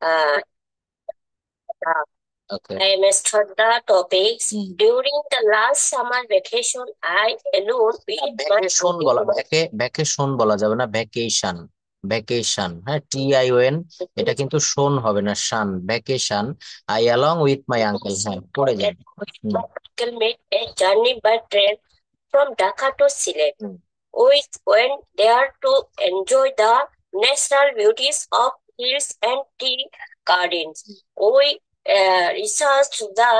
Uh, Okay. I mastered the topics. During the last summer vacation, I alone with my vacation বলা vacation বলা যাবে না, vacation. Vacation, হ্যাঁ, TION। এটা কিন্তু শোন হবে না, Shan. Vacation. I along with my uncle, হ্যাঁ, পড়ে যান। হুম। uncle made a journey by train from Dhaka to Sylhet. Hmm. We went there to enjoy the natural beauties of hills and tea gardens. We researched the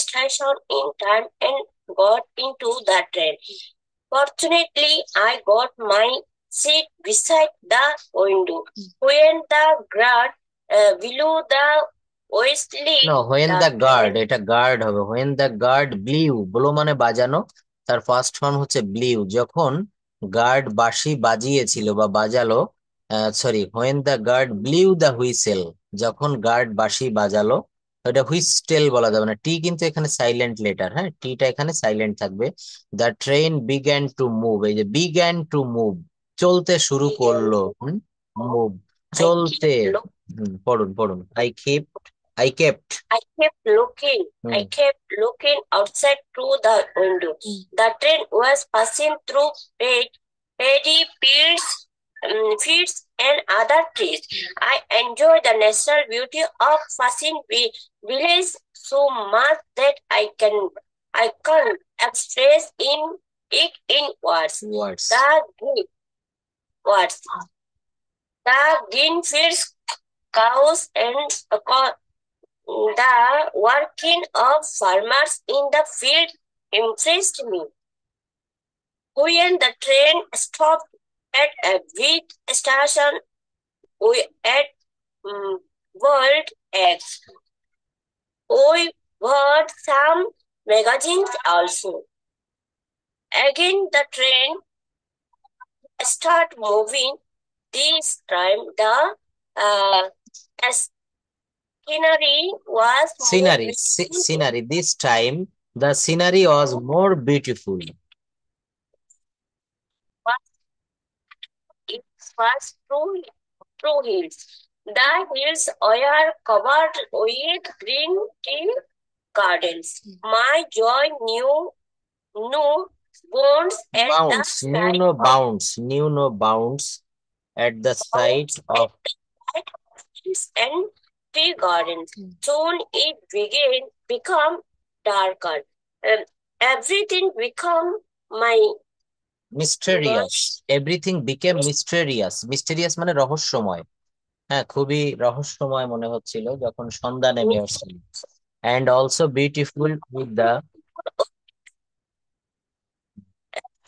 station in time and got into the train. Fortunately, I got my seat beside the window. When the guard below the Wesley, না, when the the guard, train এটা guard হবে। When the guard blew, blow মানে বাজানো, তার first form হচ্ছে blew. যখন guard বাঁশি বাজিয়েছিল বা বাজালো, sorry, when the guard blew the whistle, যখন গার্ড বাঁশি বাজালো, এটা হুইস্টেল বলা যাবে না। টি কিন্তু এখানে সাইলেন্ট লেটার, হ্যাঁ, টিটা এখানে সাইলেন্ট থাকবে। The train began to move, এই যে বিগ্যান টু মুভ, চলতে শুরু করলো। মুভ, I চলতে। kept look, পড়ুন পড়ুন। I kept. I kept looking. Hmm. I kept looking outside through the window. The train was passing through paddy fields and other trees. I enjoyed the natural beauty of passing village so much that I can't express in words. Words. The green words. The green fields, cows, and the working of farmers in the field impressed me. When the train stopped at a wheat station, we ate boiled eggs. We bought some magazines also. Again, the train started moving. This time, the uh, scenery was more Scenery, beautiful. scenery. This time, the scenery was more beautiful. It was through hills. The hills were covered with green tea gardens. My joy knew bounds at the Bounds, knew sight no of bounds, knew no bounds at the sight bounds at of. the sight of hills and tea gardens. Soon it began become darker. Um, everything become my Mysterious. Everything became mysterious. Mysterious মানে রহস্যময়। হ্যাঁ, খুবই রহস্যময় মনে হচ্ছিল যখন সন্ধ্যা নেমে আসছিল। And also beautiful with the.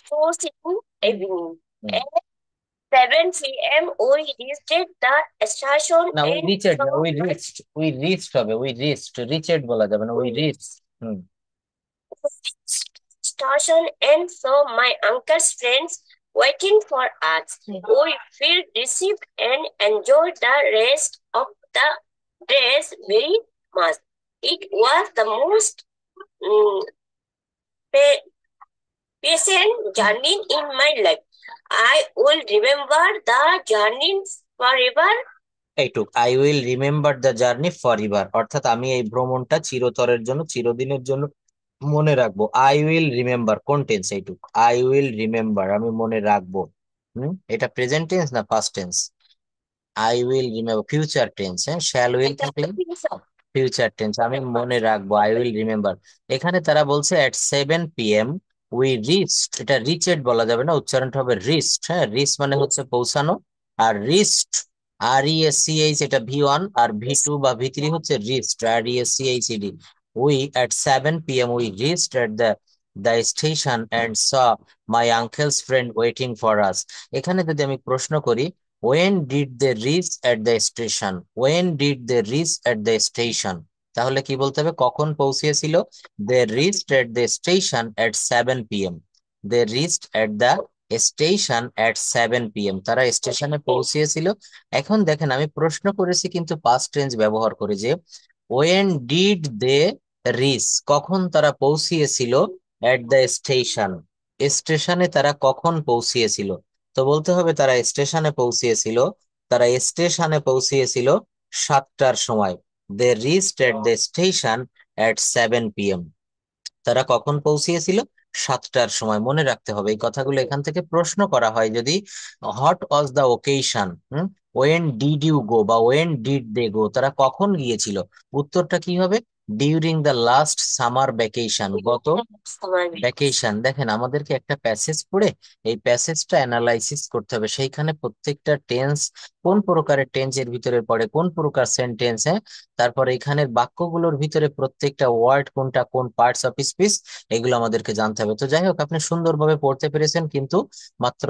force in evening. Hmm. At 7 p.m. we reached the station না, ওই and রিচেড না, saw ওই রিচড হবে, ওই রিচেড বলা যাবে না, ওই রিচ। হুম। station and saw my uncle's friends waiting for us. We felt received and enjoyed the rest of the days very much. It was the most mm, pa- patient journey in my life. I will remember the journey forever. এইটুক, I will remember the journey for ever, অর্থাৎ আমি এই ভ্রমণটা চিরতরের জন্য, চিরদিনের জন্য মনে রাখবো। আই উইল রিমেম্বার কোন টেন্স? এইটুক, আই উইল রিমেম্বার, আমি মনে রাখবো। এটা প্রেজেন্ট টেন্স না past tense? I will remember future tense, হ্যাঁ, শ্যাল উইল থাকলে ফিউচার টেন্স, আমি মনে রাখবো, আই উইল রিমেম্বার। এখানে তারা বলছে এট 7 p.m. উই রিচড, এটা রিচেড বলা যাবে না, উচ্চারণটা হবে রিস্ট। হ্যাঁ, রিস্ট মানে হচ্ছে পৌঁছানো, আর রিস্ট, RESCH, এটা V1, আর V2 বা V3 হচ্ছে রিস্ট, RESCHED। We at 7 p.m. We reached at the station and saw my uncle's friend waiting for us. এখানে যদি আমি প্রশ্ন করি, when did they reach at the station? When did they reach at the station? তাহলে কি বলতে হবে? কখন পৌঁছেছিল? They reached at the station at 7 p.m. They reached at the station at 7 p.m. তারা স্টেশনে পৌঁছেছিল। এখন দেখেন, আমি প্রশ্ন করেছি কিন্তু পাস্ট টেন্স ব্যবহার করে, যে when did they reach, কখন তারা পৌঁছিয়েছিল, at the station, স্টেশনে তারা কখন পৌঁছিয়েছিল। তো বলতে হবে তারা স্টেশনে পৌঁছিয়েছিল, তারা স্টেশনে পৌঁছিয়েছিল 7টার সময়। They reached at the station at 7 p.m. তারা কখন পৌঁছিয়েছিল? 7টার সময়। মনে রাখতে হবে এই কথাগুলো। এখান থেকে প্রশ্ন করা হয় যদি, what was the occasion, when did you go বা ওয়েন ডিড দে গো, তারা কখন গিয়েছিল, উত্তরটা কি হবে? During the last summer vacation, গত ভ্যাকেশন। দেখেন আমাদেরকে একটা প্যাসেজ পড়ে এই প্যাসেজটা অ্যানালাইসিস করতে হবে, সেইখানে প্রত্যেকটা টেন্স কোন প্রকারের টেন্স এর ভিতরে পড়ে, কোন প্রকার সেন্টেন্স, হ্যাঁ, তারপর এখানের বাক্যগুলোর ভিতরে প্রত্যেকটা ওয়ার্ড কোনটা, কোন পার্টস অফ স্পিচ, এগুলো আমাদেরকে জানতে হবে। তো যাই হোক, আপনি সুন্দরভাবে পড়তে পেরেছেন, কিন্তু মাত্র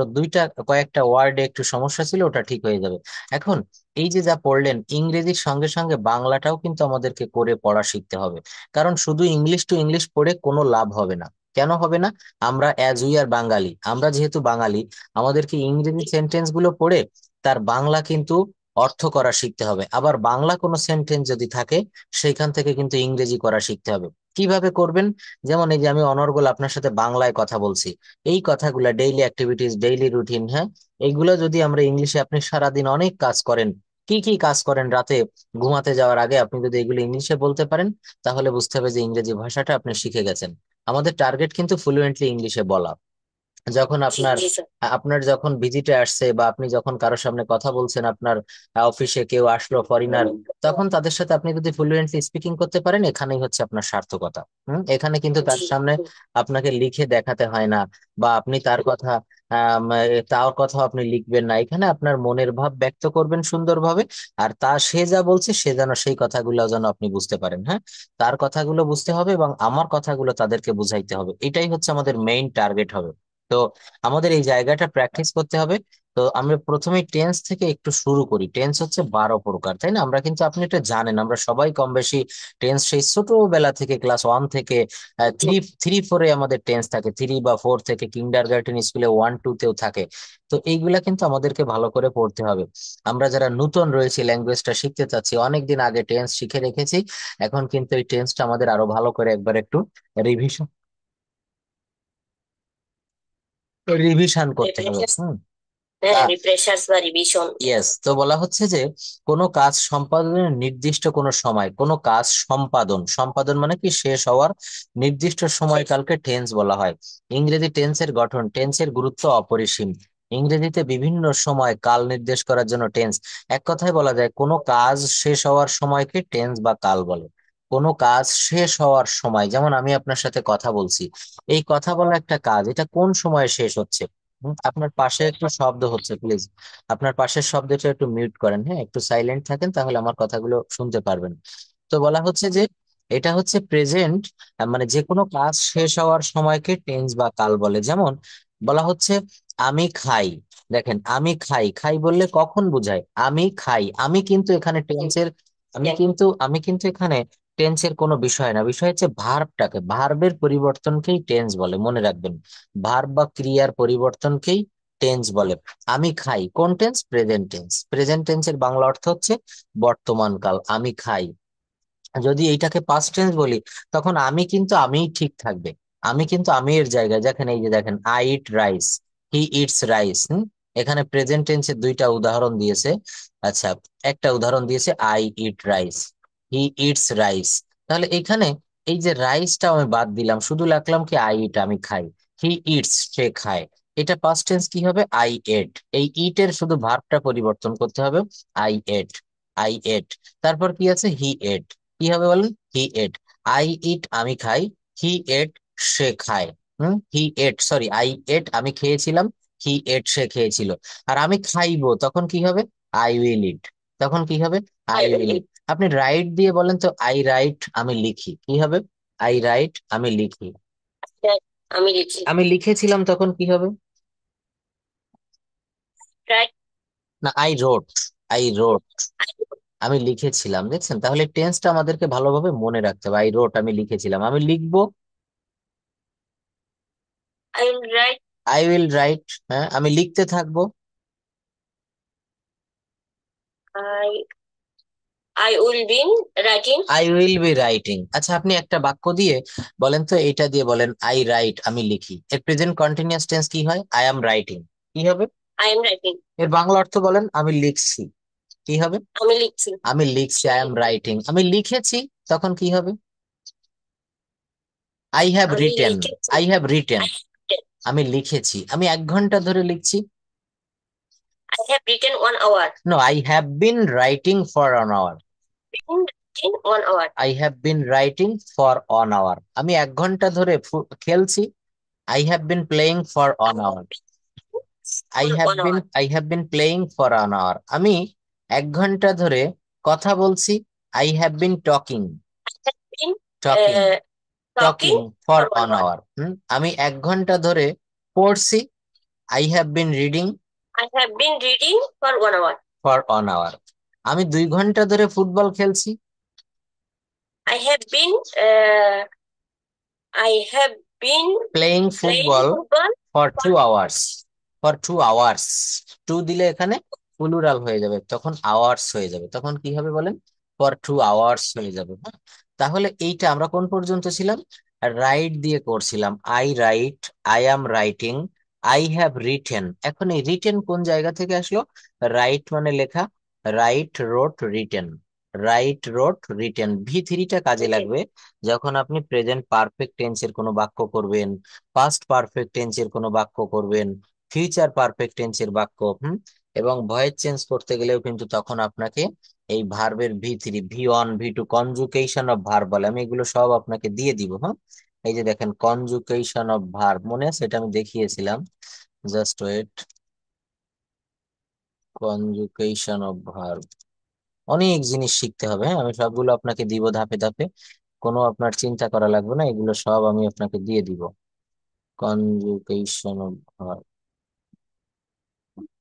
কয়েকটা ওয়ার্ডে একটু সমস্যা ছিল, ওটা ঠিক হয়ে যাবে। এখন এই যে যা পড়লেন, ইংরেজির সঙ্গে সঙ্গে বাংলাটাও কিন্তু আমাদেরকে করে পড়া শিখতে হবে। কারণ শুধু ইংলিশ টু ইংলিশ পড়ে কোনো লাভ হবে না। কেন হবে না? আমরা অ্যাজ উই আর বাঙালি, আমরা যেহেতু বাঙালি, আমাদেরকে ইংরেজি সেন্টেন্স গুলো পড়ে তার বাংলা কিন্তু অর্থ করা শিখতে হবে। আবার বাংলা কোনো সেন্টেন্স যদি থাকে, সেইখান থেকে কিন্তু ইংরেজি করা শিখতে হবে। কিভাবে করবেন? যেমন এই যে আমি অনর্গল আপনার সাথে বাংলায় কথা বলছি, এই কথাগুলা ডেইলি অ্যাক্টিভিটিস, ডেইলি রুটিন, হ্যাঁ, এইগুলো যদি আমরা ইংলিশে, আপনি সারাদিন অনেক কাজ করেন, কি কি কাজ করেন রাতে ঘুমাতে যাওয়ার আগে, আপনি যদি এগুলো ইংলিশে বলতে পারেন, তাহলে বুঝতে হবে যে ইংরেজি ভাষাটা আপনি শিখে গেছেন। আমাদের টার্গেট কিন্তু ফ্লুয়েন্টলি ইংলিশে বলা। যখন জি আপনার জি স্যার। আপনার যখন ভিজিটে আসছে, বা আপনি যখন কারোর সামনে কথা বলছেন, আপনার অফিসে কেউ আসলো ফরেনার, তখন তাদের সাথে আপনি যদি ফ্লুয়েন্টলি স্পিকিং করতে পারেন, এখানেই হচ্ছে আপনার সার্থকতা। এখানে কিন্তু তার জি সামনে আপনাকে লিখে দেখাতে হয় না, বা আপনি তার কথা তার কথা আপনি লিখবেন না, এখানে আপনার মনের ভাব ব্যক্ত করবেন সুন্দরভাবে। আর সে যা বলছে, সে যেন সেই কথাগুলো যেন আপনি বুঝতে পারেন, হ্যাঁ, তার কথাগুলো বুঝতে হবে এবং আমার কথাগুলো তাদেরকে বুঝাইতে হবে, এটাই হচ্ছে আমাদের মেইন টার্গেট হবে। তো আমাদের এই জায়গাটা প্র্যাকটিস করতে হবে। তো আমরা প্রথমে টেন্স থেকে একটু শুরু করি। টেন্স হচ্ছে 12 প্রকার, তাই না? আমরা কিন্তু, আপনি এটা জানেন, আমরা সবাই কম বেশি টেন্স সেই ছোটবেলা থেকে ক্লাস 1 থেকে থ্রি থ্রি ফোরে আমাদের টেন্স থাকে, 3 বা 4 থেকে কিন্ডার গার্ডেন স্কুলে 1 2 তেও থাকে। তো এইগুলা কিন্তু আমাদেরকে ভালো করে পড়তে হবে। আমরা যারা নতুন রয়েছে, ল্যাঙ্গুয়েজটা শিখতে চাচ্ছি, অনেকদিন আগে টেন্স শিখে রেখেছি, এখন কিন্তু এই টেন্সটা আমাদের আরো ভালো করে একবার একটু রিভিশন রিভিশন করতে হবে। রিফ্রেশার্স। হুম। হ্যাঁ, রিফ্রেশার্স বা রিভিশন। ইয়েস, তো বলা হচ্ছে যে কোনো কাজ সম্পাদনের নির্দিষ্ট কোনো সময়, কোনো কাজ সম্পাদন, সম্পাদন মানে কি, শেষ হওয়ার নির্দিষ্ট সময়কালকে টেন্স বলা হয়। ইংরেজি টেন্সের গঠন, টেন্সের গুরুত্ব অপরিসীম। ইংরেজিতে বিভিন্ন সময় কাল নির্দেশ করার জন্য টেন্স। এক কথায় বলা যায়, কোনো কাজ শেষ হওয়ার সময়কে টেন্স বা কাল বলে। কোনো কাজ শেষ হওয়ার সময়, যেমন আমি আপনার সাথে কথা বলছি, এই কথা বলা একটা কাজ, এটা কোন সময়ে শেষ হচ্ছে? আপনার পাশে একটু শব্দ হচ্ছে, প্লিজ আপনার পাশের শব্দটা একটু মিউট করেন, হ্যাঁ, একটু সাইলেন্ট থাকেন, তাহলে আমার কথাগুলো শুনতে পারবেন। তো বলা হচ্ছে যে এটা হচ্ছে প্রেজেন্ট, মানে যে কোনো কাজ শেষ হওয়ার সময়কে টেন্স বা কাল বলে। যেমন বলা হচ্ছে আমি খাই। দেখেন, আমি খাই, খাই বললে কখন বোঝায়? আমি খাই, আমি কিন্তু এখানে টেন্সের, আমি কিন্তু এখানে টেন্সের কোনো বিষয় না, বিষয় হচ্ছে ভার্বটাকে, ভার্বের পরিবর্তনকেই টেন্স বলে, মনে রাখবেন। ভার্ব বা ক্রিয়ার পরিবর্তনকেই টেন্স বলে। আমি খাই কোন টেন্স? Present tense. প্রেজেন্ট টেন্সের বাংলা অর্থ হচ্ছে বর্তমান কাল, আমি খাই। যদি এইটাকে পাস্ট টেন্স বলি, তখন আমি কিন্তু আমিই ঠিক থাকবে, আমি কিন্তু আমি এর জায়গায়। দেখেন, এই যে দেখেন, I eat rice, he eats rice. এখানে প্রেজেন্ট টেন্সের দুইটা উদাহরণ দিয়েছে। আচ্ছা, একটা উদাহরণ দিয়েছে I eat rice, he eats rice. তাহলে এখানে এই যে রাইসটা আমি বাদ দিলাম, শুধু লিখলাম কি আই ইট, আমি খাই। হি ইটস, সে খায়। এটা পাস্ট টেন্স কি হবে? I ate. এই ইট এর শুধু ভার্বটা পরিবর্তন করতে হবে, আই এট, আই এট। তারপর কি আছে? হি এট। কি হবে বলেন? হি এট। আই ইট, আমি খাই। হি এট, সে খায়। হি এট, সরি, আই এট, আমি খেয়েছিলাম। হি এট, সে খেয়েছিল। আর আমি খাইবো, তখন কি হবে? আই উইল ইট। তখন কি হবে? আই উইল ইট। আপনি রাইট দিয়ে বলেন তো, আই রাইট, আমি লিখি, কি হবে? আই রাইট, আমি লিখি। আমি লিখি। আমি লিখেছিলাম, তখন কি হবে? রাইট। না, আই রোট, আই রোট, আমি লিখেছিলাম। দেখছেন, তাহলে টেন্সটা আমাদেরকে ভালোভাবে মনে রাখতে হবে। আই রোট, আমি লিখেছিলাম। আমি লিখবো, I will right. I will right. হ্যাঁ, আমি লিখতে থাকবো, I I will be writing. I will be writing. আচ্ছা, আপনি একটা বাক্য দিয়ে বলেন তো, এইটা দিয়ে বলেন, আই রাইট, আমি লিখি। এর প্রেজেন্ট কন্টিনিউয়াস টেন্স কি হয়? I am writing. কি হবে? I am writing. এর বাংলা অর্থ বলেন, আমি লিখছি। কি হবে? আমি লিখছি। আমি লিখছি, আই এম রাইটিং। আমি লিখেছি, তখন কি হবে? আই হ্যাভ আমি রিটেন। লিখেছি। I have written. I have আমি লিখেছি, আমি 1 ঘন্টা ধরে লিখছি। I have written 1 hour. No, I have been writing for an hour. Written in 1 hour. I have been writing for an hour. আমি 1 ঘন্টা ধরে খেলছি। I have been playing for an hour. I For have one been hour. I have been playing for an hour. আমি 1 ঘন্টা ধরে কথা বলছি। I have been talking. Been talking. talking talking for for one an hour. Hour. আমি 1 ঘন্টা ধরে পড়ছি। I have been reading I have been reading for 1 hour. For an hour. আমি 2 ঘন্টা ধরে ফুটবল খেলছি। I have been uh, I have been playing playing football football for for 2 hours. For 2 hours. Two দিলে এখানে plural হয়ে যাবে, তখন hours হয়ে যাবে। তখন কি হবে বলেন? ফর 2 আওয়ার্স হয়ে যাবে। হ্যাঁ, তাহলে এইটা আমরা কোন পর্যন্ত ছিলাম? রাইট দিয়ে করছিলাম। I write, I am writing, I have written. এখন এই রিটেন কোন জায়গা থেকে আসলো? রাইট মানে লেখা, write wrote written. Write wrote written, V3টা কাজে written. লাগবে যখন আপনি প্রেজেন্ট পারফেক্ট টেন্সের কোনো বাক্য করবেন, পাস্ট পারফেক্ট টেন্সের কোনো বাক্য করবেন, ফিউচার পারফেক্ট টেন্সের বাক্য। এবং ভয়েস চেঞ্জ করতে গেলেও কিন্তু তখন আপনাকে এই ভার্বের V3, V1, V2 কনজুকেশন of verb বলে। আমি এগুলো সব আপনাকে দিয়ে দিব। হ্যাঁ, এই যে দেখেন কনজুকেশন অফ ভার্ব, মনে আছে? এটা আমি দেখিয়েছিলাম। Just wait. Conjugation of verb, অনেক জিনিস শিখতে হবে। হ্যাঁ, আমি সবগুলো আপনাকে দিব ধাপে ধাপে। কোনো আপনার চিন্তা করা লাগবে না, এগুলো সব আমি আপনাকে দিয়ে দিব। কনজুগেশন অফ ভার্ব,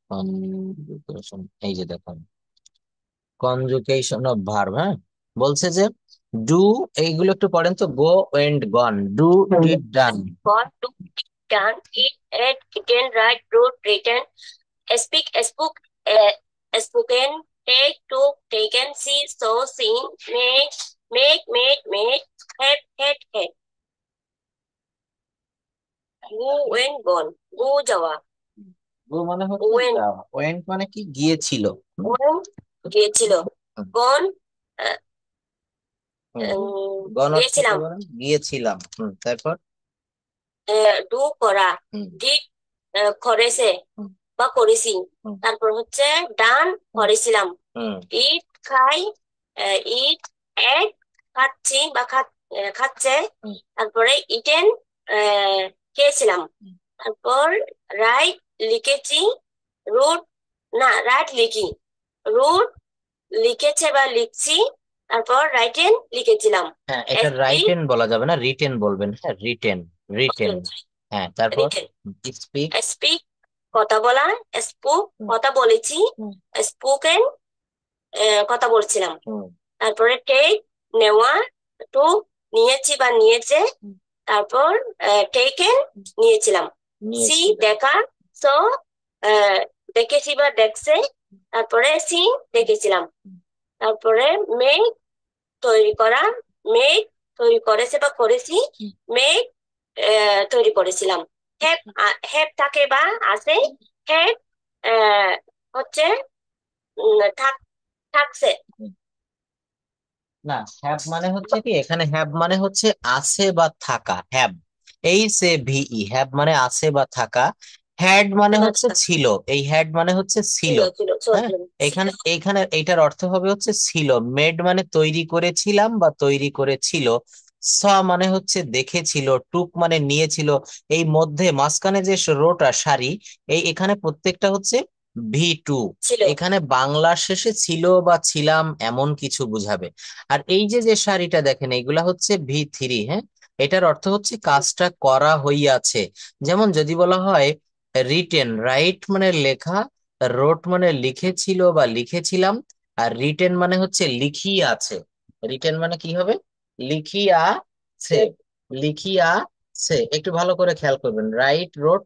কনজুগেশন, এই যে দেখুন কনজুগেশন অফ ভার্ব। হ্যাঁ, বলছে যে ডু, এইগুলো একটু পড়েন তো। Go and gone, do did done. Got to done, eat, ate, eaten, write, wrote, written, speak, spoke, spoken, take, took, taken, see, saw, seen, make, made, made, had, had. Go went, gone. Go যাওয়া। গো মানে হচ্ছে Went, যাওয়া, went মানে কি? গিয়েছিল। went গিয়েছিল। হুম, Gone হুম। গণ অর্থ কি গিয়েছিলাম। বলেন? গিয়েছিলাম। তারপর ডু করা। হুম, ডিড করেছে হুম, বা করেছি। হুম, তারপর হচ্ছে ডান হুম, করেছিলাম। হুম, ইট খাই, ইট এড খাচ্ছি বা খাচ্ছে। হুম, তারপরে ইটেন খেয়েছিলাম। হুম। তারপর রাইট লিখেছি। রুট না, রাইট লিখি। রুট লিখেছে বা লিখছি। তারপর রাইটেন লিখেছিলাম। হ্যাঁ, এটা স্পিক, রাইটেন বলা যাবে না, রিটেন বলবেন। হ্যাঁ, রিটেন, রিটেন। হ্যাঁ, তারপর রিটেন। স্পিক। স্পিক কথা বলা। স্পুক কথা বলেছি। স্পোকেন কথা বলছিলাম। তারপরে টেক নেওয়া। টু নিয়েছি বা নিয়েছে। তারপর টেকেন নিয়েছিলাম। সি দেখা। সো দেখেছি বা দেখছে। তারপরে সি দেখেছিলাম। তারপরে মেক তৈরি করা। মেক তৈরি করেছে বা করেছি। মেক তৈরি করেছিলাম। হ্যাভ, হ্যাভ থাকে বা আছে। হ্যাভ হচ্ছে থাকছে। না, হ্যাভ মানে হচ্ছে কি, এখানে হ্যাভ মানে হচ্ছে আছে বা থাকা। হ্যাভ, HAVE, হ্যাভ মানে আছে বা থাকা। হ্যাড মানে হচ্ছে আচ্ছা, ছিল। এই হ্যাড মানে হচ্ছে ছিল। ছিল ছিল হ্যাঁ, ছিল। এইখানে এইটার অর্থ হবে হচ্ছে ছিল। মেড মানে তৈরি করেছিলাম বা তৈরি করেছিল। স মানে হচ্ছে দেখেছিল। টুক মানে নিয়েছিল। এই মধ্যে মাঝখানে যে রোটা সারি, এই এখানে প্রত্যেকটা হচ্ছে V2। ছিল। এখানে বাংলার শেষে ছিল বা ছিলাম এমন কিছু বুঝাবে। আর এই যে যে সারিটা দেখেন, এইগুলা হচ্ছে V3। হ্যাঁ, এটার অর্থ হচ্ছে কাজটা করা হইয়াছে। যেমন যদি বলা হয় রিটেন, রাইট মানে লেখা, রোট মানে লিখেছিল বা লিখেছিলাম, আর রিটেন মানে হচ্ছে লিখিয়াছে। রিটেন মানে কি হবে? লিখিয়াছে। লিখিয়াছে, একটু ভালো করে খেয়াল করবেন। Write, wrote,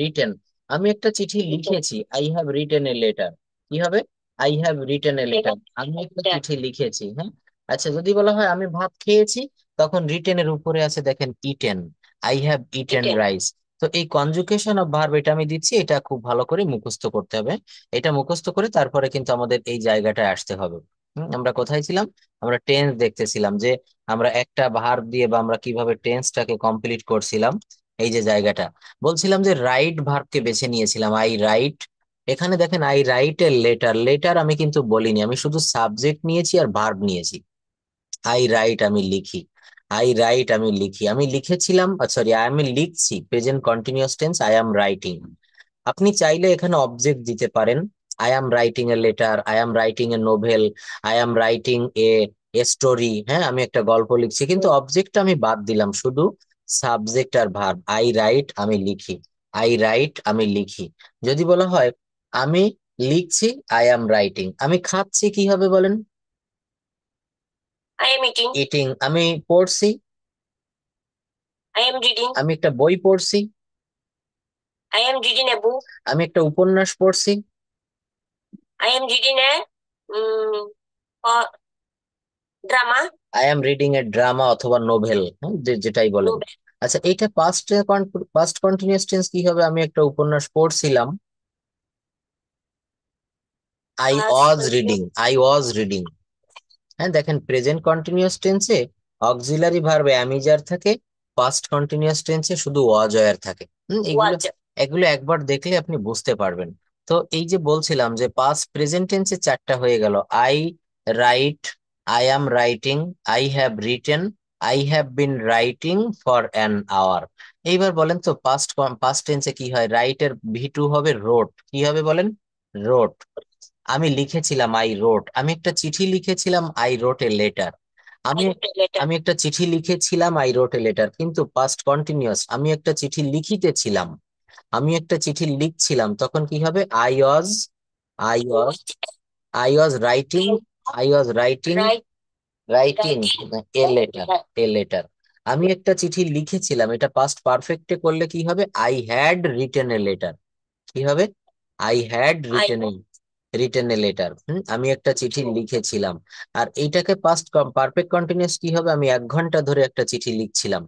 written. আমি একটা চিঠি লিখেছি, I have written a letter. কি হবে? I have written a letter, আমি একটা চিঠি লিখেছি। হ্যাঁ, আচ্ছা, যদি বলা হয় আমি ভাত খেয়েছি, তখন রিটেনের উপরে আছে দেখেন eaten. I have eaten eaten. Rice. তো এই কনজুগেশন অফ ভার্ব এটা আমি দিচ্ছি, এটা খুব ভালো করে মুখস্থ করতে হবে। এটা মুখস্থ করে তারপরে কিন্তু আমাদের এই জায়গাটায় আসতে হবে। আমরা কোথায় ছিলাম? আমরা টেন্স দেখতেছিলাম যে আমরা একটা ভার্ব দিয়ে বা আমরা কিভাবে টেন্সটাকে কমপ্লিট করছিলাম। এই যে জায়গাটা বলছিলাম যে রাইট ভার্বকে বেছে নিয়েছিলাম, আই রাইট। এখানে দেখেন I write a letter, letter আমি কিন্তু বলিনি, আমি শুধু সাবজেক্ট নিয়েছি আর ভার্ব নিয়েছি। আই রাইট আমি লিখি, আই রাইট আমি লিখি, আমি লিখেছিলাম, সরি আমি লিখছি, present continuous tense, I am writing. আপনি চাইলে এখানে অবজেক্ট দিতে পারেন, I am writing a letter, I am writing A novel, I am writing a story, হ্যাঁ আমি একটা গল্প লিখছি, কিন্তু অবজেক্ট আমি বাদ দিলাম, শুধু সাবজেক্ট আর ভার্ব। আই রাইট আমি লিখি, আই রাইট আমি লিখি। যদি বলা হয় আমি লিখছি, আই অ্যাম রাইটিং। আমি খাচ্ছি, কি হবে বলেন? I am eating. ইটিং। আমি পড়ছি, I am reading. আমি একটা বই পড়ছি, I am reading a book. আমি একটা উপন্যাস পড়ছি, I am reading a uh, drama. I am reading a drama অথবা নোভেল, যেটাই বলেন। Novel. আচ্ছা এটা পাস্ট কন্টিনিউয়াস টেন্স কি হবে? আমি একটা উপন্যাস পড়ছিলাম, I Past was reading, continuous. I was reading. হ্যাঁ দেখেন প্রেজেন্ট কন্টিনিউয়াস টেন্সে অক্সিলারি ভার্বে অ্যামিজার থাকে, পাস্ট কন্টিনিউয়াস টেন্সে শুধু ওয়াজ ওয়্যার থাকে। এগুলো Was. এগুলো একবার দেখলে আপনি বুঝতে পারবেন। তো এই যে বলছিলাম যে পাস্ট প্রেজেন্ট টেন্সে চারটা হয়ে গেল, I write, I am writing, I have written, I have been writing for an hour. এইবার বলেন তো পাস্ট টেন্সে কি হয়? রাইট এর ভি2 হবে রোট, কি হবে বলেন? রোট। আমি লিখেছিলাম, আই রোট। আমি একটা চিঠি লিখেছিলাম, আই রোট এ লেটার। I আমি wrote a letter. আমি একটা চিঠি লিখেছিলাম, আই রোট এ লেটার, কিন্তু পাস্ট কন্টিনিউয়াস। আমি একটা চিঠি লিখিতেছিলাম, আমি একটা চিঠি লিখছিলাম, তখন কি হবে? I was Was. I was writing, I was writing, Right. Writing Writing. A letter, A letter. আমি একটা চিঠি লিখেছিলাম, এটা পাস্ট পারফেক্টে করলে কি হবে? I had written a letter. কি হবে? I had I. Written a letter. আমি একটা চিঠি লিখেছিলাম। আর এইটাকে পাস্ট পারফেক্ট কন্টিনিউয়াস কি হবে? আমি 1 ঘন্টা ধরে একটা চিঠি লিখছিলাম,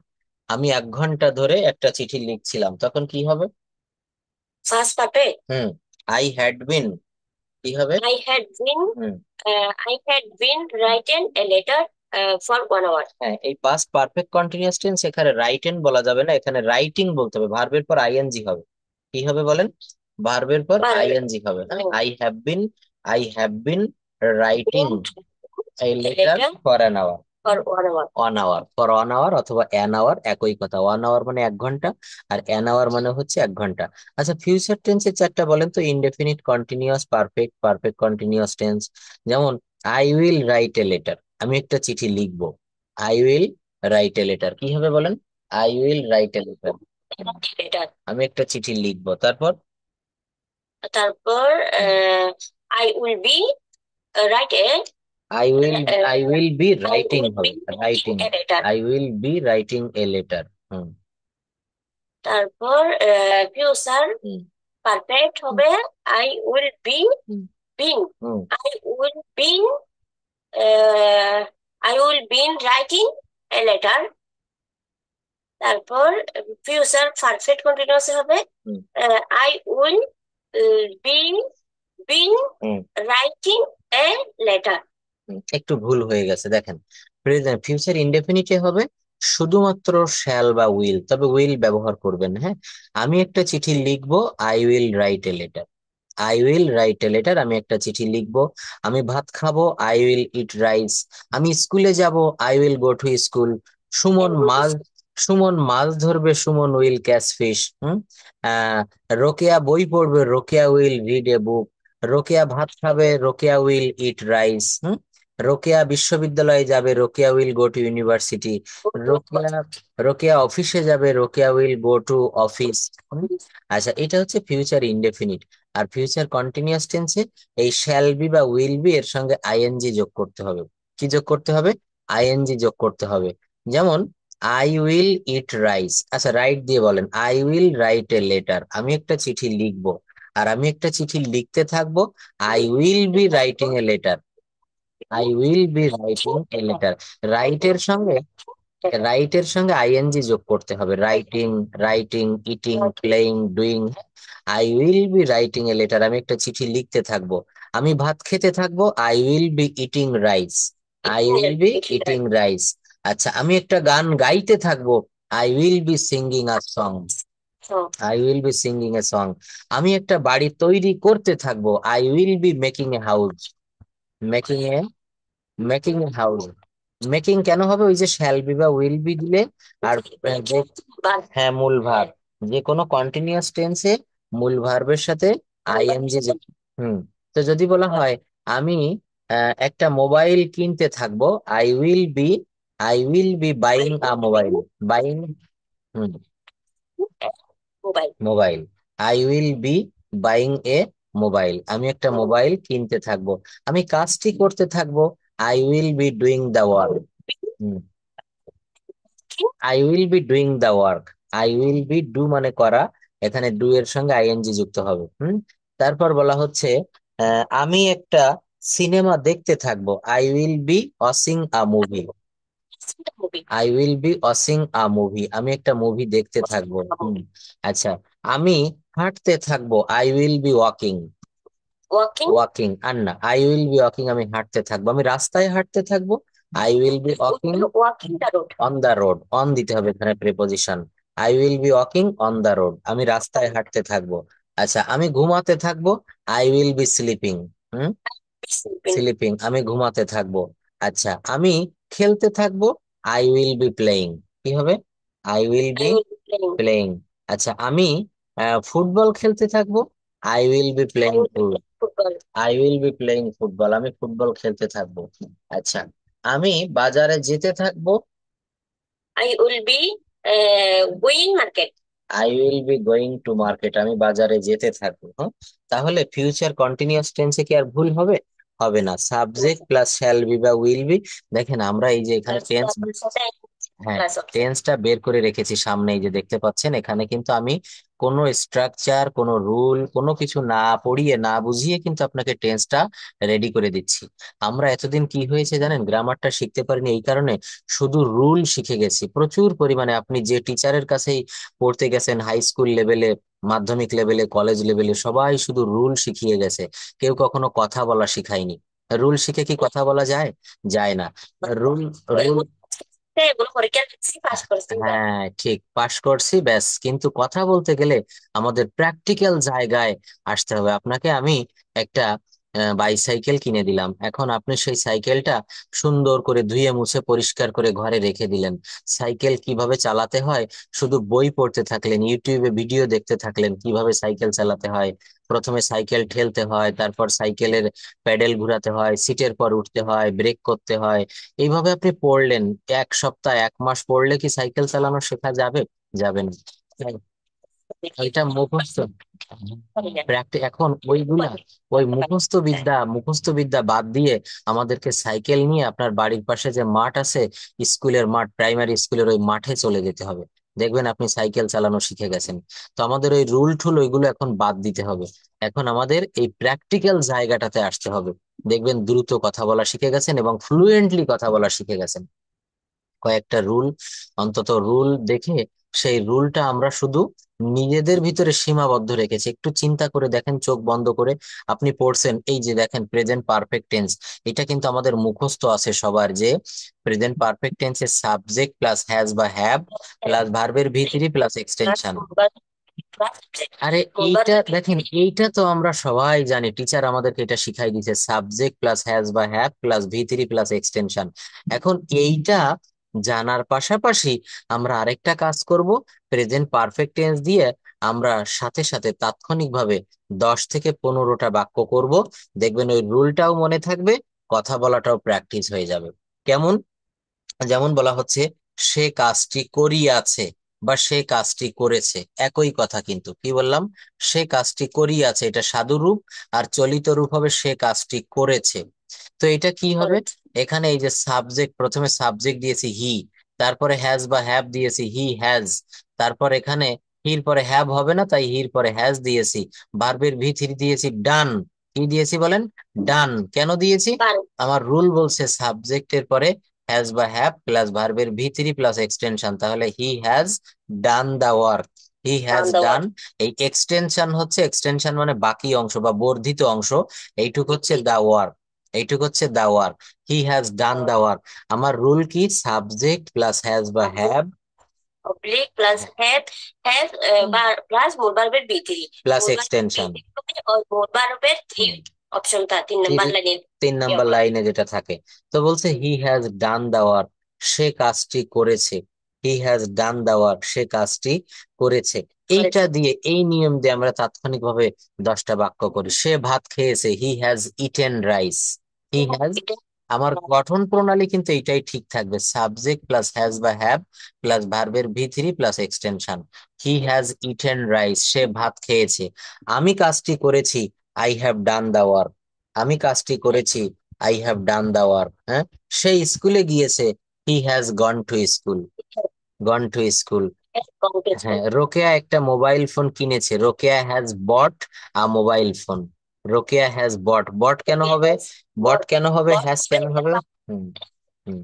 আমি 1 ঘন্টা ধরে একটা চিঠি লিখছিলাম, তখন কি হবে? Past perfect. Hmm, I had বিন, কি হবে? I had been. Hmm, I had been written a letter for 1 hour. হ্যাঁ এই পাস্ট পারফেক্ট কন্টিনিউয়াস টেন্স এখানে রাইটেন বলা যাবে না, এখানে রাইটিং বলতে হবে, ভার্বের পর আইএনজি হবে। কি হবে বলেন? ভার্বের পর But আইএনজি হবে। I have been writing been এই a letter letter for an hour. for 1 hour. One hour, for one hour অথবা অ্যান আওয়ার একই কথা। ওয়ান আওয়ার মানে 1 ঘন্টা, আর অ্যান আওয়ার মানে হচ্ছে 1 ঘন্টা। আচ্ছা ফিউচার টেন্সের চারটা বলেন তো, indefinite, continuous, perfect, perfect continuous tense. যেমন I will write a letter, আমি একটা চিঠি লিখবো, I will write a letter. কি হবে বলেন? I will write a letter, Letter. আমি একটা চিঠি লিখবো। তারপর তারপর I will be write a I will I will B I writing will হবে, be writing, writing a letter. I will be writing a letter. হুম তারপর ফিউচার হুম perfect হবে I will be hmm been. Hmm. I will be uh, I will be writing a letter. তারপর future perfect continuous হবে হুম I will be been hmm writing a letter. একটু ভুল হয়ে গেছে দেখেন, future ইনডেফিনিটে হবে শুধুমাত্র শ্যাল বা উইল, তবে উইল ব্যবহার করবেন। হ্যাঁ, আমি একটা চিঠি লিখবো, I will write a letter, I will write a letter, আমি একটা চিঠি লিখবো। আমি ভাত খাবো, আই উইল ইট রাইস। আমি স্কুলে যাব, I will go to school. I Suman will go to মাছ school. সুমন মাছ ধরবে, সুমন উইল ক্যাচ ফিশ। আহ রোকেয়া বই পড়বে, Rokeya will read a book. Rokeya ভাত খাবে, Rokeya will eat rice. Rokeya বিশ্ববিদ্যালয়ে যাবে, Rokeya will go to university. Rokeya Rokeya অফিসে যাবে, Rokeya will go to office. আচ্ছা এটা হচ্ছে ফিউচার ইনডেফিনিট। আর ফিউচার কন্টিনিউয়াস টেন্সে এই শ্যাল বি বা উইল বি এর সঙ্গে আইএনজি যোগ করতে হবে। কি যোগ করতে হবে? আইএনজি যোগ করতে হবে। যেমন আই উইল ইট রাইস। আচ্ছা রাইট দিয়ে বলেন, I will write a letter, আমি একটা চিঠি লিখবো, আর আমি একটা চিঠি লিখতে থাকবো, I will be writing a letter, I will be writing a letter. Right এর সঙ্গে রাইটের সঙ্গে আইএনজি যোগ করতে হবে। Writing, writing, eating, playing, doing. I will be writing a letter, আমি একটা চিঠি লিখতে থাকবো। আমি ভাত খেতে থাকবো, I will be eating rice. I will be eating rice. আচ্ছা, আমি একটা গান গাইতে থাকবো, I will be singing a song. I will be singing a song. আমি একটা বাড়ি তৈরি করতে থাকবো, I will be making a house. Making A, making a house. Making কেন হবে? ওই যে শ্যাল বি বা উইল বি দিলে আর যে, হ্যাঁ, মূল ভার্ব। যে কোনো কন্টিনিউয়াস টেন্সে মূল ভার্বের সাথে আইএনজি। হুম। তো যদি বলা হয় আমি একটা মোবাইল কিনতে থাকবো, I will be, I will be buying a mobile. Buying, হুম, mobile. Mobile. I will be buying a mobile, আমি একটা মোবাইল কিনতে থাকবো। আমি কাজটি করতে থাকবো, I will be doing the work. I will be doing the work. I will be, do মানে করা, এখানে ডু এর সঙ্গে আইএনজি যুক্ত হবে। তারপর বলা হচ্ছে আমি একটা সিনেমা দেখতে থাকবো, I will be watching a movie. I will be watching a movie, আমি একটা মুভি দেখতে থাকবো। আচ্ছা, আমি হাঁটতে থাকবো, I will be walking. Walking, walking, আর না, আই উইল বি ওয়াকিং, আমি হাঁটতে থাকবো, আমি রাস্তায় হাঁটতে থাকবো, I will be walking walking the road. On the road. On দিতে হবে এখানে preposition. I will be walking on the road, আমি রাস্তায় হাঁটতে থাকবো। আচ্ছা, আমি ঘুমাতে থাকবো, আই উইল বি স্লিপিং। হুম, স্লিপিং, আমি ঘুমাতে থাকবো। আচ্ছা, আমি খেলতে থাকবো, আই উইল বি প্লেইং। কি হবে? I will be playing. আচ্ছা, আমি ফুটবল খেলতে থাকবো, I will be playing football. I will be playing football, আমি ফুটবল খেলতে থাকবো। আচ্ছা, আমি বাজারে যেতে থাকবো, I will be going market. I will be going to market, আমি বাজারে যেতে থাকবো। হ্যাঁ, তাহলে ফিউচার কন্টিনিউয়াস টেন্সে কি আর ভুল হবে? হবে না। সাবজেক্ট প্লাস শ্যাল বি বা উইল বি। দেখেন আমরা এই যে এখানে টেন্স, হ্যাঁ, টেন্সটা বের করে রেখেছি সামনে, এই যে দেখতে পাচ্ছেন এখানে কিন্তু আমি কোনো স্ট্রাকচার, কোনো রুল, কোনো কিছু না পড়িয়ে না বুঝিয়ে কিন্তু আপনাকে টেন্সটা রেডি করে দিচ্ছি। আমরা এতদিন কি হয়েছে জানেন, গ্রামারটা শিখতে পারিনি এই কারণে, শুধু রুল শিখে গেছি প্রচুর পরিমাণে। আপনি যে টিচারের কাছেই পড়তে গেছেন, হাই স্কুল লেভেলে, মাধ্যমিক লেভেলে, কলেজ লেভেলে, সবাই শুধু রুল শিখিয়ে গেছে, কেউ কখনো কথা বলা শিখায়নি। রুল শিখে কি কথা বলা যায়? যায় না। রুল, রুল, এগুলো পরীক্ষার পাস করছি। হ্যাঁ ঠিক, পাশ করছি ব্যাস, কিন্তু কথা বলতে গেলে আমাদের প্র্যাকটিক্যাল জায়গায় আসতে হবে। আপনাকে আমি একটা বাইসাইকেল কিনে দিলাম, এখন আপনি সেই সাইকেলটা সুন্দর করে ধুয়ে মুছে পরিষ্কার করে ঘরে রেখে দিলেন। সাইকেল কিভাবে চালাতে হয় শুধু বই পড়তে থাকলেন, ইউটিউবে ভিডিও দেখতে থাকলেন কিভাবে সাইকেল চালাতে হয়। প্রথমে সাইকেল ঠেলতে হয়, তারপর সাইকেলের প্যাডেল ঘোরাতে হয়, সিটের পর উঠতে হয়, ব্রেক করতে হয়। এইভাবে আপনি পড়লেন, এক সপ্তাহ, এক মাস পড়লে কি সাইকেল চালানো শেখা যাবে? যাবে না। এটা মুখস্থ, এখন ওইগুলা, ওই মুখস্থ বিদ্যা বাদ দিয়ে আমাদেরকে সাইকেল নিয়ে আপনার বাড়ির পাশে যে মাঠ আছে, স্কুলের মাঠ, প্রাইমারি স্কুলের ওই মাঠে চলে যেতে হবে, দেখবেন আপনি সাইকেল চালানো শিখে গেছেন। তো আমাদের ওই রুল টুল ওইগুলো এখন বাদ দিতে হবে। এখন আমাদের এই প্র্যাকটিক্যাল জায়গাটাতে আসতে হবে, দেখবেন দ্রুত কথা বলা শিখে গেছেন এবং ফ্লুয়েন্টলি কথা বলা শিখে গেছেন। কয়েকটা রুল, অন্তত রুল দেখে সেই রুলটা আমরা শুধু নিজেদের ভিতরে সীমাবদ্ধ রেখেছি। একটু চিন্তা করে দেখেন, চোখ বন্ধ করে আপনি পড়ছেন, এই যে দেখেন প্রেজেন্ট পারফেক্ট টেন্স, এটা কিন্তু আমাদের মুখস্থ আছে সবার, যে প্রেজেন্ট পারফেক্ট টেন্সের সাবজেক্ট প্লাস হ্যাজ বা হ্যাভ প্লাস ভার্বের ভি থ্রি প্লাস এক্সটেনশন। আরে এইটা দেখেন, এইটা তো আমরা সবাই জানি, টিচার আমাদেরকে এটা শিখাই দিয়েছে, সাবজেক্ট প্লাস হ্যাজ বা have plus V three plus extension. এখন এইটা জানার পাশাপাশি আমরা আরেকটা কাজ করব, প্রেজেন্ট পারফেক্ট টেন্স দিয়ে আমরা সাথে সাথে তাৎক্ষণিকভাবে 10 থেকে 15টা বাক্য করব। দেখবেন ওই রুলটাও মনে থাকবে, কথা বলাটাও প্র্যাকটিস হয়ে যাবে। কেমন? যেমন বলা হচ্ছে সে কাজটি করিয়াছে বা সে কাজটি করেছে, একই কথা কিন্তু। কি বললাম? সে কাজটি করিয়াছে, এটা সাধু রূপ, আর চলিত রূপ হবে সে কাজটি করেছে। তো এটা কি হবে? এখানে এই যে সাবজেক্ট, প্রথমে সাবজেক্ট দিয়েছি হি, তারপরে হ্যাজ বা হ্যাভ দিয়েছি, হি হ্যাজ, তারপর এখানে হির পরে হ্যাভ হবে না, তাই হির পরে হ্যাজ দিয়েছি। ভার্বের ভি থ্রি দিয়েছি, ডান। কি দিয়েছি বলেন? ডান। কেন দিয়েছি? আমার রুল বলছে সাবজেক্টের পরে হ্যাজ বা হ্যাভ প্লাস ভার্বের ভি3 প্লাস এক্সটেনশন, তাহলে he has done the work. He has the done, word. এই এক্সটেনশন হচ্ছে, এক্সটেনশন মানে বাকি অংশ বা বর্ধিত অংশ, এইটুক হচ্ছে দা ওয়ার্ক, এইটুক হচ্ছে the work. He has done the work. আমার রুল কি? সাবজেক্ট প্লাস হ্যাজ বা have Oblique plus have plus মোট ভার্বের B3 প্লাস মোট ভার্বের এক্সটেনশন। B3 মোট ভার্বের 3 অপশনটা 3 নাম্বার লাইনে 3 নম্বর লাইনে যেটা থাকে, তো বলছে হি হ্যাজ ডান দা ওয়ার্ক, সে কাজটি করেছে। হি হ্যাজ ডান দা ওয়ার্ক, সে কাজটি করেছে। এইটা দিয়ে, এই নিয়ম দিয়ে আমরা তাৎক্ষণিকভাবে 10টা বাক্য করি। সে ভাত খেয়েছে, he has eaten rice. He has, আমার গঠন প্রণালী কিন্তু এইটাই ঠিক থাকবে, সাবজেক্ট প্লাস হ্যাজ বা হ্যাভ প্লাস ভার্বের ভি3 plus extension. He has eaten rice, সে ভাত খেয়েছে। আমি কাজটি করেছি, I have done the work. আমি কাজটি করেছি, I have done the work. হ্যাঁ, সে স্কুলে গিয়েছে, he has gone to school. Gone to school. হ্যাঁ, রোকেয়া একটা মোবাইল ফোন কিনেছে, Rokeya has bot a mobile phone. Rokeya has bought, bought কেন হবে? বট কেন হবে? হ্যাজ কেন হবে? হুম হুম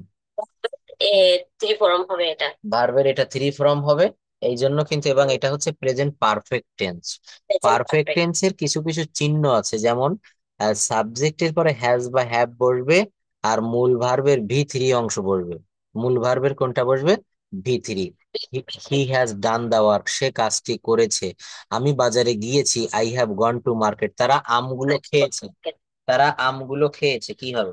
থ্রি ফর্ম হবে এটা ভার্বের এটা 3 ফর্ম হবে, এই জন্য কিন্তু। এবং এটা হচ্ছে present perfect tense. Present perfect perfect টেন্সের কিছু কিছু চিহ্ন আছে, যেমন সাবজেক্টের পরে হ্যাজ বা হ্যাভ বসবে, আর মূল ভার্বের ভি3 অংশ বসবে। মূল ভার্বের কোনটা বসবে? ভি3। হি হ্যাজ ডান দা ওয়ার্ক, সে কাজটি করেছে। আমি বাজারে গিয়েছি, I have gone to market. তারা আমগুলো খেয়েছে, তারা আমগুলো খেয়েছে, কি হবে?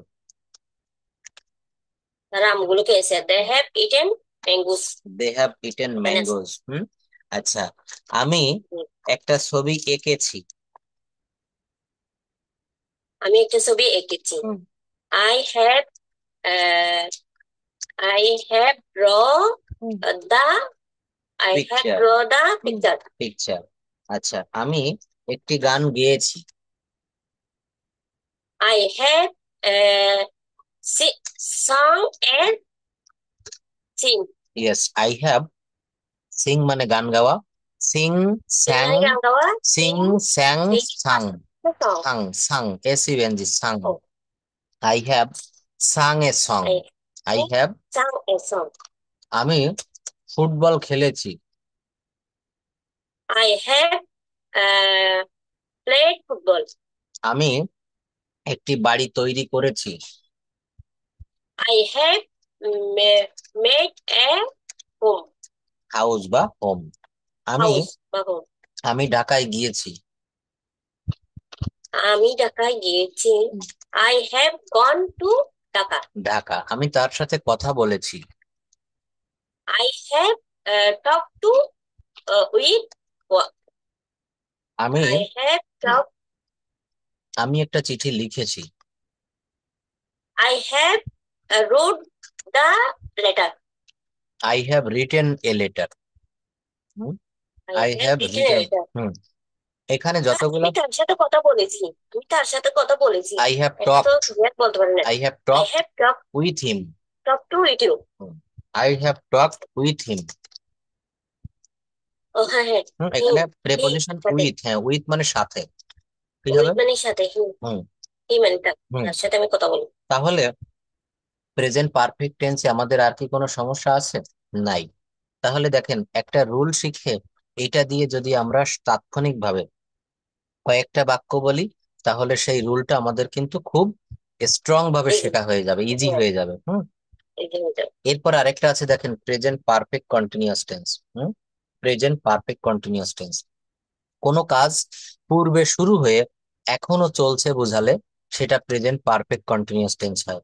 তারা আমগুলো খেয়েছে they have eaten mangoes they have eaten mangoes. আচ্ছা, আমি একটা ছবি এঁকেছি। আমি একটা ছবি এঁকেছি I have I have draw the I have picture, draw the picture picture. আচ্ছা, আমি একটি গান গেয়েছি। I have sung and sing yes, I have Singh মানে গান গাওয়া, সিং sing স্যাং, মানে গান গাওয়া Singh sing স্যাং sing Tsang, song Tsang Tsang, এসইউএনজি Tsang. oh I have sung a song. I I have have, sung a song আমি ফুটবল খেলেছি। I have played football আমি একটি বাড়ি তৈরি করেছি। I have made a home house বা হোম। আমি house বা home আমি ঢাকায় গিয়েছি। আমি ঢাকায় গিয়েছি I have gone to Dhaka Dhaka, আমি তার সাথে কথা বলেছি। I have talked to with আমি I have talked আমি একটা চিঠি লিখেছি। I have wrote the letter I have written a letter. I I have have written a written. letter এখানে হ্যাঁ, যতগুলো, আমি তার সাথে কথা বলেছি আমি তার সাথে কথা বলেছি আই হ্যাভ এটা তো টকড, ক্লিয়ার বলতে পারি না I have I talked have talked with him. to with you I have talked with him. ও হ্যাঁ হ্যাঁ him এখানে he প্রেপোজিশন সাথে উইথ, হ্যাঁ উইথ মানে সাথে, কি হবে? with মানে সাথে him হুম he মানে হুম তার সাথে আমি কথা বলি তাহলে প্রেজেন্ট পারফেক্ট টেন্সে আমাদের আর কি কোনো সমস্যা আছে? নাই। তাহলে দেখেন, একটা রুল শিখে এটা দিয়ে যদি আমরা তাৎক্ষণিকভাবে কয়েকটা বাক্য বলি, তাহলে সেই রুলটা আমাদের কিন্তু খুব স্ট্রং ভাবে এই যে শেখা হয়ে যাবে, ইজি হ্যাঁ হয়ে যাবে। এই যে এটা। এরপর আরেকটা আছে, দেখেন, present perfect continuous tense. Present perfect continuous tense, কোনো কাজ পূর্বে শুরু হয়ে এখনো চলছে বোঝালে সেটা প্রেজেন্ট পারফেক্ট কন্টিনিউয়াস টেন্স হয়।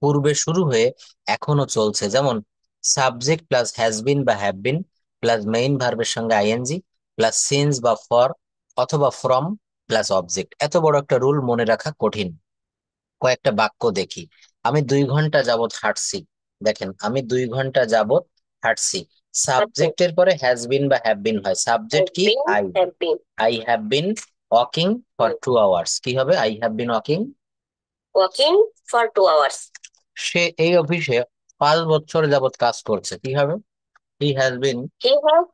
পূর্বে শুরু হয়ে এখনো চলছে, যেমন সাবজেক্ট প্লাস হ্যাজ বিন বা হ্যাভ বিন প্লাস মেইন ভার্বের সঙ্গে আইএনজি প্লাস সিন্স বা ফর অথবা ফ্রম প্লাস অবজেক্ট। এত বড় একটা রুল মনে রাখা কঠিন। কয়েকটা বাক্য দেখি। আমি 2 ঘন্টা যাবত হাঁটছি। দেখেন, আমি 2 ঘন্টা যাবত হাঁটছি। আচ্ছা সাবজেক্টের পরে হ্যাজ বিন বা হ্যাভ বিন হয়, সাবজেক্ট have কি? been I. have been I have been walking for 2 hours. কি হবে? I have been walking. working for 2 hours সে এই অফিসে 5 বছর যাবত কাজ করছে। কি হবে? He has been, he has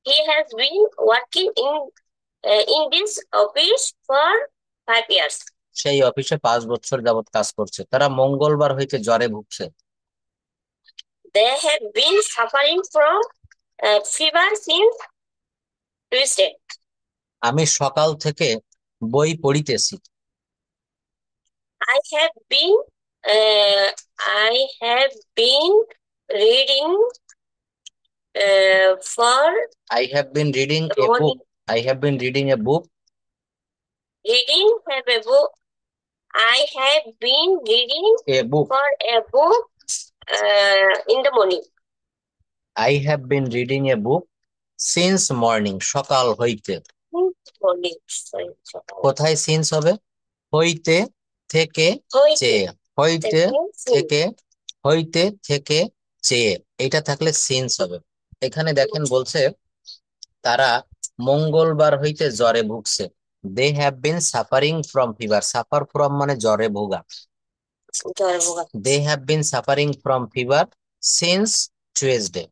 he has been working in this office for 5 years সেই অফিসে 5 বছর যাবত কাজ করছে। তারা মঙ্গলবার হইতে জ্বরে ভুগছে। They have been suffering from fever since Tuesday. আমি সকাল থেকে বই পড়িতেছি। I have been I have been reading for I have been reading the a book. morning. I have been reading a book. Reading have a book. I have been reading A book. for a book in the morning. I have been reading a book since morning. সকাল হইতে। Morning. Sorry, সকাল। কোথায় since হবে? হইতে থেকে হইতে চেয়ে। হইতে থেকে since। থেকে হইতে থেকে চেয়ে এটা থাকলে সিন্স হবে। এখানে দেখেন বলছে তারা মঙ্গলবার হইতে জ্বরে ভুগছে। They have been suffering from fever. Suffer from মানে জ্বরে ভোগা। জ্বরে ভোগা। They have been suffering from fever since Tuesday.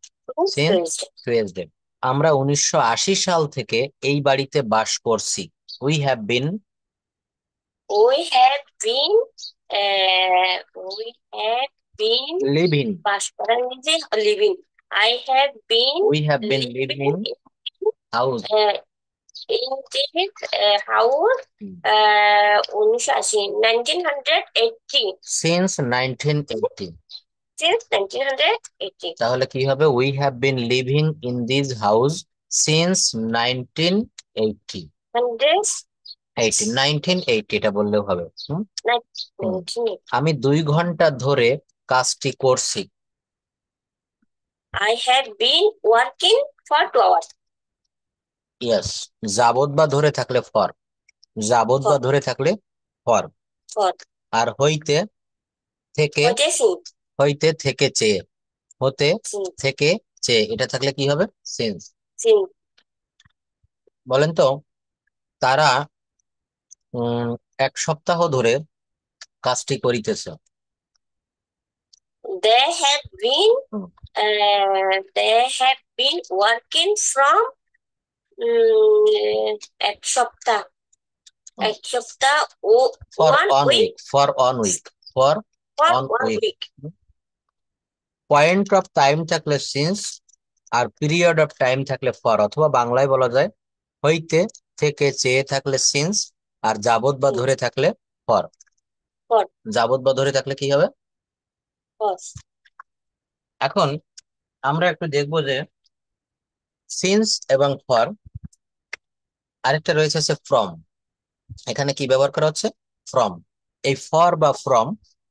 Since Tuesday. আমরা 1980 সাল থেকে এই বাড়িতে বাস করছি। We have been We have been we have been living. বাস করা নিজে living. I have been we have been living house. in this house 1980 সিন্স 1980। since 1980. তাহলে কি হবে? We have been living in this house since 1980। 1980 এটা বললেও হবে। 1980. আমি 2 ঘন্টা ধরে কাজটি করছি। I have been working for 2 hours. Yes. যাবত বা ধরে থাকলে ফর। যাবত বা ধরে থাকলে ফর। For আর হইতে থেকে হইতে since হইতে থেকে চেয়ে। হতে since থেকে চেয়ে এটা থাকলে কি হবে? সিন্স। since বলেন তো তারা 1 সপ্তাহ ধরে কাজটি করিতেছে। they have been working from এক সপ্তাহ ও for 1 one week week. For one week. For for one 1 week. week. Point of time থাকলে সিন্স আর পিরিয়ড অফ টাইম থাকলে ফর, অথবা বাংলায় বলা যায় হইতে থেকে চেয়ে থাকলে সিন্স আর যাবত বা ধরে থাকলে ফর। For যাবত বা ধরে থাকলে কি হবে? for এখন আমরা একটু দেখবো যে সিন্স এবং ফর আরেকটা রয়েছে আছে ফ্রম। এখানে কি ব্যবহার করা হচ্ছে? ফ্রম। এই ফর বা ফ্রম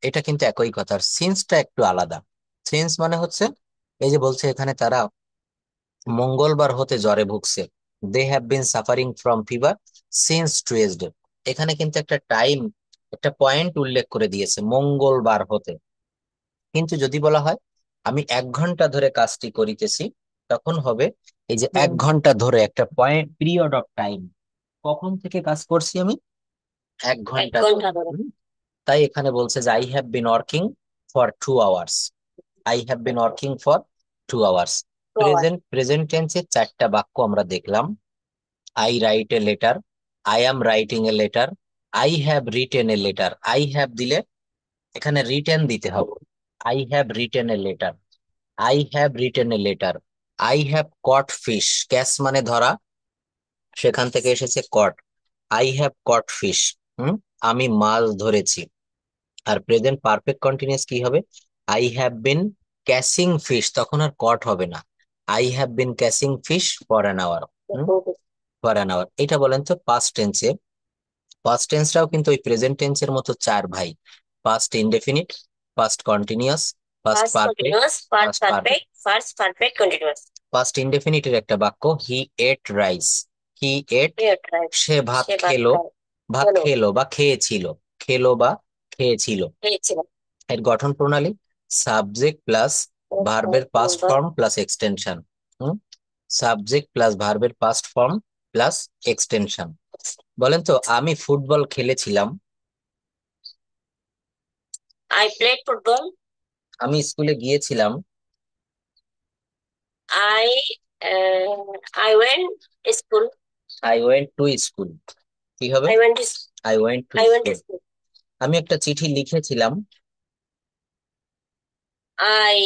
এটা কিন্তু একই কথা। সিন্সটা একটু আলাদা। সিন্স মানে হচ্ছে এই যে বলছে এখানে তারা মঙ্গলবার হতে জ্বরে ভুগছে। They have been suffering from fever since Tuesday. এখানে কিন্তু একটা টাইম, একটা পয়েন্ট উল্লেখ করে দিয়েছে মঙ্গলবার হতে। কিন্তু যদি বলা হয় আমি 1 ঘন্টা ধরে কাজটি করিতেছি, তখন হবে এই যে 1 ঘন্টা ধরে একটা পয়েন্ট, পিরিয়ড অফ টাইম, কখন থেকে কাজ করছি আমি? 1 ঘন্টা ধরে। তাই এখানে বলছে যে I have been working for 2 hours. I have been working for 2 hours. Present টেন্সের 4টা বাক্য আমরা দেখলাম। I write a letter, I am writing a letter, I have written a letter. I have দিলে এখানে রিটেন দিতে হবে। I have written a letter, I have written a letter. I have caught fish. Catch মানে ধরা, সেখান থেকে এসেছে caught. I have caught fish. আমি মাছ ধরেছি। আর প্রেজেন্ট পারফেক্ট কন্টিনিউয়াস কি হবে? I have been catching fish, তখন আর কট হবে না। I have been catching fish for an hour. For an hour. এটা বলেন তো পাস্ট টেন্সে। পাস্ট টেন্সটাও কিন্তু ওই প্রেজেন্ট টেন্সের মতো 4 ভাই। Past indefinite, past continuous, past past perfect, continuous, past past perfect. perfect, past perfect continuous. Past ইনডেফিনিটের একটা বাক্য he ate rice. He ate, Here, right. সে ভাত সে ভাত খেলো। খায়। ভাত খেলো। খেলো বা খেয়েছিল। খেলো বা খেয়েছিল। খেয়েছিল। এর গঠন প্রণালী সাবজেক্ট প্লাস ভার্বের past form plus extension. Subject plus ভার্বের পাস্ট ফর্ম প্লাস এক্সটেনশন। বলেন তো আমি ফুটবল খেলেছিলাম। I played football. আমি স্কুলে গিয়েছিলাম। I I went to school. I went to school. কি হবে? I went to I went to I went to school. school. আমি একটা চিঠি লিখেছিলাম। I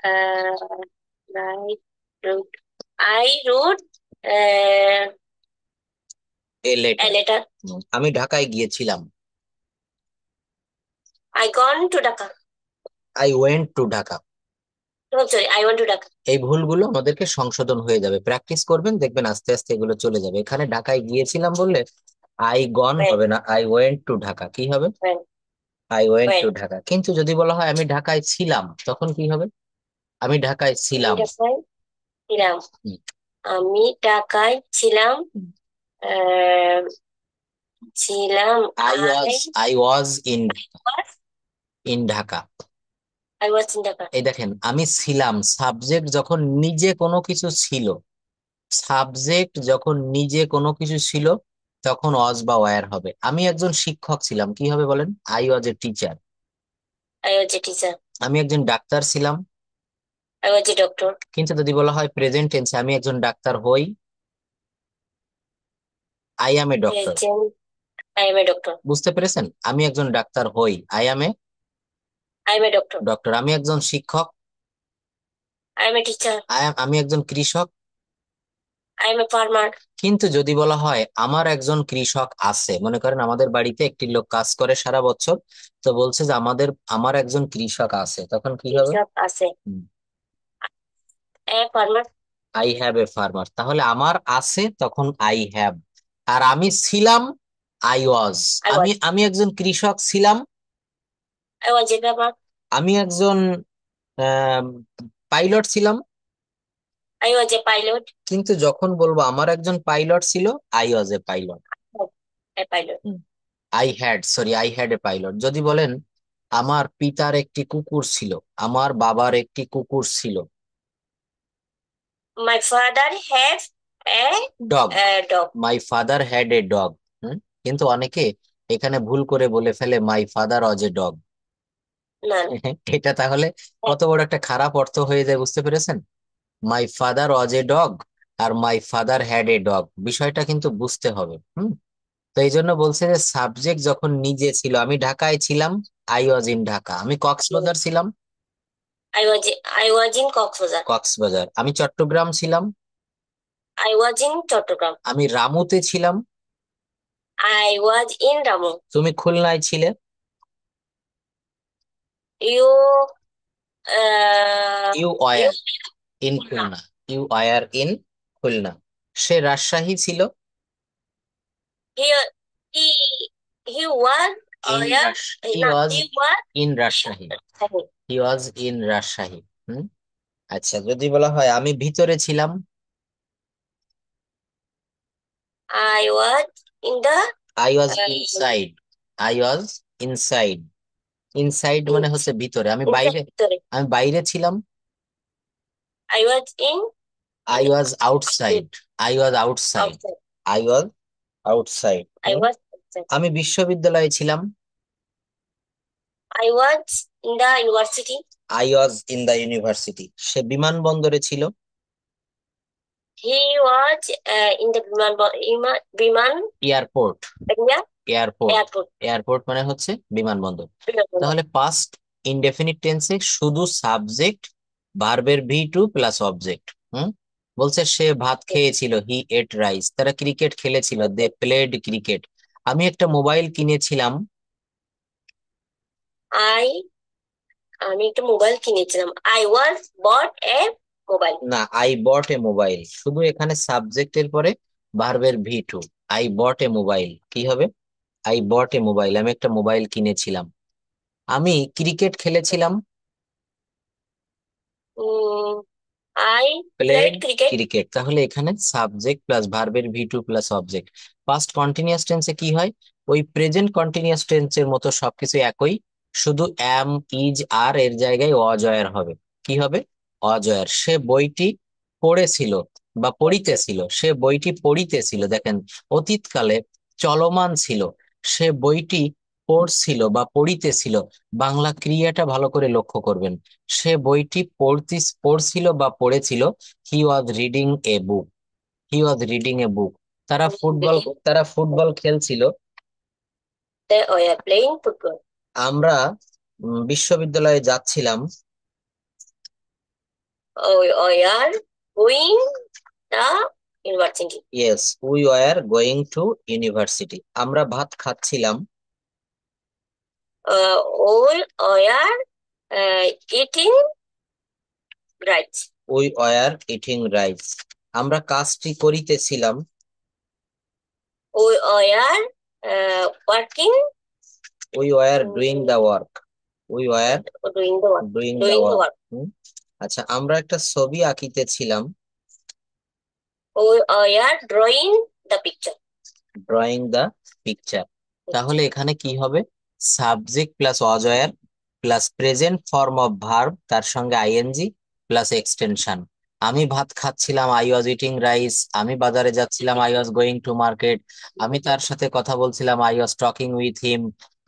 I wrote. I wrote uh, A a letter. letter. আমি ঢাকায় গিয়েছিলাম। I gone to Dhaka. I went to Dhaka. No, sorry, I went to Dhaka. এই ভুলগুলো আমাদেরকে সংশোধন হয়ে যাবে, প্র্যাকটিস করবেন, দেখবেন আস্তে আস্তে এগুলো চলে যাবে। এখানে ঢাকায় গিয়েছিলাম বললে আই গন When, হবে না, আই ওয়েন্ট টু ঢাকা। কি হবে? when, I went to when. Dhaka. কিন্তু যদি বলা হয় আমি ঢাকায় ছিলাম, তখন কি হবে? আমি ঢাকায় আমি ছিলাম। ঢাকায় ছিলাম। হুম, আমি ঢাকায় ছিলাম। হুম। আহ, ছিলাম। I was I I was in was in Dhaka. I was in Dhaka. এই দেখেন, আমি ছিলাম, সাবজেক্ট যখন নিজে কোনো কিছু ছিল, সাবজেক্ট যখন নিজে কোনো কিছু ছিল তখন ওয়াজ বা ওয়্যার হবে। আমি একজন শিক্ষক ছিলাম, কি হবে বলেন? I was a teacher. I was a teacher. আমি একজন ডাক্তার ছিলাম, I was a doctor. কিন্তু যদি বলা হয় প্রেজেন্ট টেন্সে আমি একজন ডাক্তার হই, I am a doctor. Present. I am a doctor. বুঝতে পেরেছেন? আমি একজন ডাক্তার হই, I am A I am a doctor. Doctor. আমি একজন শিক্ষক, I am a teacher. আমি একজন কৃষক। I am a farmer. কিন্তু যদি বলা হয় আমার একজন কৃষক আছে, মনে করেন আমাদের বাড়িতে একটি লোক কাজ করে সারা বছর, তো বলছে যে আমার একজন কৃষক আছে, তখন কি হবে? কৃষক আছে। A farmer. I have a farmer. তাহলে আমার আছে তখন আই হ্যাভ, আর আমি ছিলাম আই ওয়াজ। I আমি was. আমি একজন কৃষক ছিলাম, I was a farmer. আমি একজন পাইলট ছিলাম। I was a pilot. কিন্তু যখন বলবো আমার একজন পাইলট ছিল, I was a pilot. A pilot. I had a pilot. যদি বলেন আমার পিতার একটি কুকুর ছিল, আমার বাবার একটি কুকুর ছিল, My father has a, dog. dog. My father had a dog. কিন্তু অনেকে এখানে ভুল করে বলে ফেলে মাই father was a dog. No, no. এটা তাহলে কত বড় একটা খারাপ অর্থ হয়ে যায়, বুঝতে পেরেছেন? My father was a dog আর my father had a dog, বিষয়টা কিন্তু বুঝতে হবে। তো এই জন্য বলছে যে সাবজেক্ট যখন নিজে ছিল, আমি ঢাকায় ছিলাম, আই ওয়াজ ইন ঢাকা। আমি কক্সবাজার ছিলাম, I was in Coxbazar. Cox's Bazar. আমি চট্টগ্রাম ছিলাম, I was in Chattogram. আমি রামুতে ছিলাম। I was in Ramu. তুমি খুলনায় ছিলে, You you you were in Khulna, you were in Khulna. সে রাজশাহী ছিল, he he he was in yeah he no was he was in Rajshahi, he was in Rajshahi. হুম। আচ্ছা, যদি বলা হয় আমি ভিতরে ছিলাম, I was in the I was uh, inside, I was inside. Inside in, মানে হচ্ছে ভিতরে, আমি inside বাইরে, sorry আমি বাইরে ছিলাম, I was in I was outside, I was outside, outside I was outside. I was outside আমি বিশ্ববিদ্যালয়ে ছিলাম, I was in the university I was in the university. সে বিমানবন্দরে ছিল, he was in the Biman airport, area airport. airport airport মানে হচ্ছে বিমানবন্দর। Biman তাহলে পাস্ট ইনডেফিনিট টেন্সে শুধু সাবজেক্ট, ভার্বের ভি টু প্লাস অবজেক্ট। বলছে সে ভাত খেয়েছিল, হি এট রাইস। তারা ক্রিকেট খেলেছিল, দে প্লেড ক্রিকেট। আমি একটা মোবাইল কিনেছিলাম, I আমি একটা মোবাইল কিনেছিলাম I was bought a mobile না, আই বট এ মোবাইল। শুধু এখানে সাবজেক্টের পরে ভার্বের V two. I bought a mobile কি হবে? আই বট এ মোবাইল, আমি একটা মোবাইল কিনেছিলাম। আমি ক্রিকেট খেলেছিলাম, um, I played played cricket cricket. তাহলে এখানে সাবজেক্ট প্লাস ভার্বের V two plus object. Past continuous টেন্সে কি হয়? ওই প্রেজেন্ট কন্টিনিউয়াস টেন্সের মতো সবকিছু একই, শুধু অ্যাম, ইজ, আর এর জায়গায় অজয়ের হবে। কি হবে? অজয়ের। সে বইটি পড়েছিল বা পড়িতেছিল, সে বইটি পড়িতেছিল। দেখেন, অতীতকালে চলমান ছিল, সে বইটি পড়ছিল বা পড়িতেছিল। বাংলা ক্রিয়াটা ভালো করে লক্ষ্য করবেন। সে বইটি পড়ছিল বা পড়েছিল, হি was reading a book, he was reading a book. তারা ফুটবল খেলছিল, they were playing football আমরা বিশ্ববিদ্যালয়ে যাচ্ছিলাম, we are going the university. Yes, we were going to university. আমরা ভাত খাচ্ছিলাম। We are eating rice. We were eating rice. আমরা কাজটি করিতেছিলাম। We are working, we were doing the work. We were doing the work. Doing the Doing the work. work. আচ্ছা, আমরা একটা ছবি আঁকিতেছিলাম। We are drawing the picture. Drawing the picture. তাহলে এখানে কি হবে? Subject plus was wire plus present form of verb, তার সঙ্গে আইএনজি প্লাস এক্সটেনশন। আমি ভাত খাচ্ছিলাম, আই ওয়াজ ইটিং রাইস। আমি বাজারে যাচ্ছিলাম, I was going to market. আমি তার সাথে কথা বলছিলাম, I was talking with him.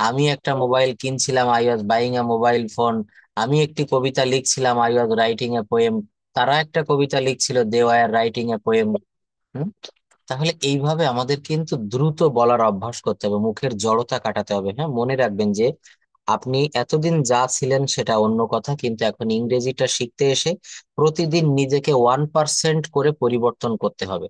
আমি একটা মোবাইল কিনছিলাম, I was buying a mobile phone. আমি একটি কবিতা লিখছিলাম, I was writing a poem. তারা একটা কবিতা লিখছিল, they were writing a poem. তাহলে এইভাবে আমাদের কিন্তু দ্রুত বলার অভ্যাস করতে হবে, মুখের জড়তা কাটাতে হবে। হ্যাঁ, মনে রাখবেন যে আপনি এতদিন যা ছিলেন সেটা অন্য কথা, কিন্তু এখন ইংরেজিটা শিখতে এসে প্রতিদিন নিজেকে 1% করে পরিবর্তন করতে হবে।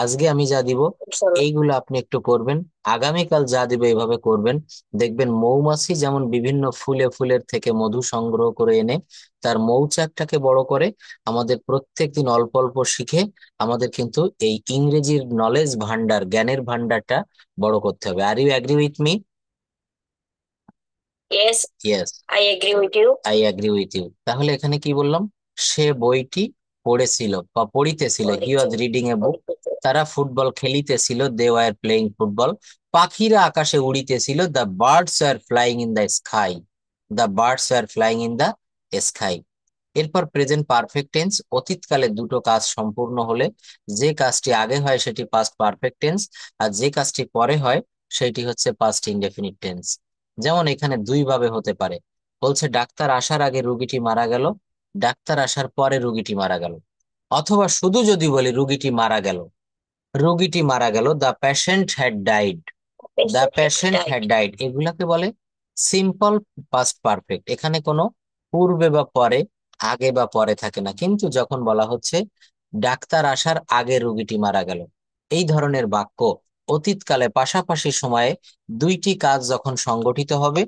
আজকে আমি যা দিব Sorry. এইগুলো আপনি একটু করবেন, আগামীকাল যা দিব এইভাবে করবেন। দেখবেন মৌমাছি যেমন বিভিন্ন ফুলে ফুলের থেকে মধু সংগ্রহ করে এনে তার মৌচাকটাকে বড় করে, আমাদের প্রত্যেকদিন অল্প অল্প শিখে আমাদের কিন্তু এই ইংরেজির নলেজ ভান্ডার, জ্ঞানের ভান্ডারটা বড় করতে হবে। Are you agree with me? Yes, yes, I agree with you. I agree with you. তাহলে এখানে কি বললাম? সে বইটি পড়েছিল বা পড়িতেছিল, হি ওয়াজ রিডিং এ বুক। তারা ফুটবল খেলিতেছিল, দে ওয়ার প্লেইং ফুটবল। পাখিরা আকাশে উড়িতেছিল, the birds were flying in the sky. The birds were flying in the sky. এরপর প্রেজেন্ট পারফেক্ট টেন্স, অতীতকালে দুটো কাজ সম্পূর্ণ হলে যে কাজটি আগে হয় সেটি পাস্ট পারফেক্ট টেন্স, আর যে কাজটি পরে হয় সেটি হচ্ছে পাস্ট ইনডেফিনিট টেন্স। যেমন এখানে দুই ভাবে হতে পারে। বলছে ডাক্তার আসার আগে রুগীটি মারা গেল, ডাক্তার আসার পরে রুগীটি মারা গেল। অথবা শুধু যদি বলি রুগীটি মারা গেল, রুগীটি মারা গেল, the patient had died. The Patient had patient died. Had died, এগুলাকে বলে সিম্পল পাস্ট পারফেক্ট। এখানে কোনো পূর্বে বা পরে, আগে বা পরে থাকে না। কিন্তু যখন বলা হচ্ছে ডাক্তার আসার আগে রুগীটি মারা গেল, এই ধরনের বাক্য অতীতকালে পাশাপাশি সময়ে দুইটি কাজ যখন সংগঠিত হবে,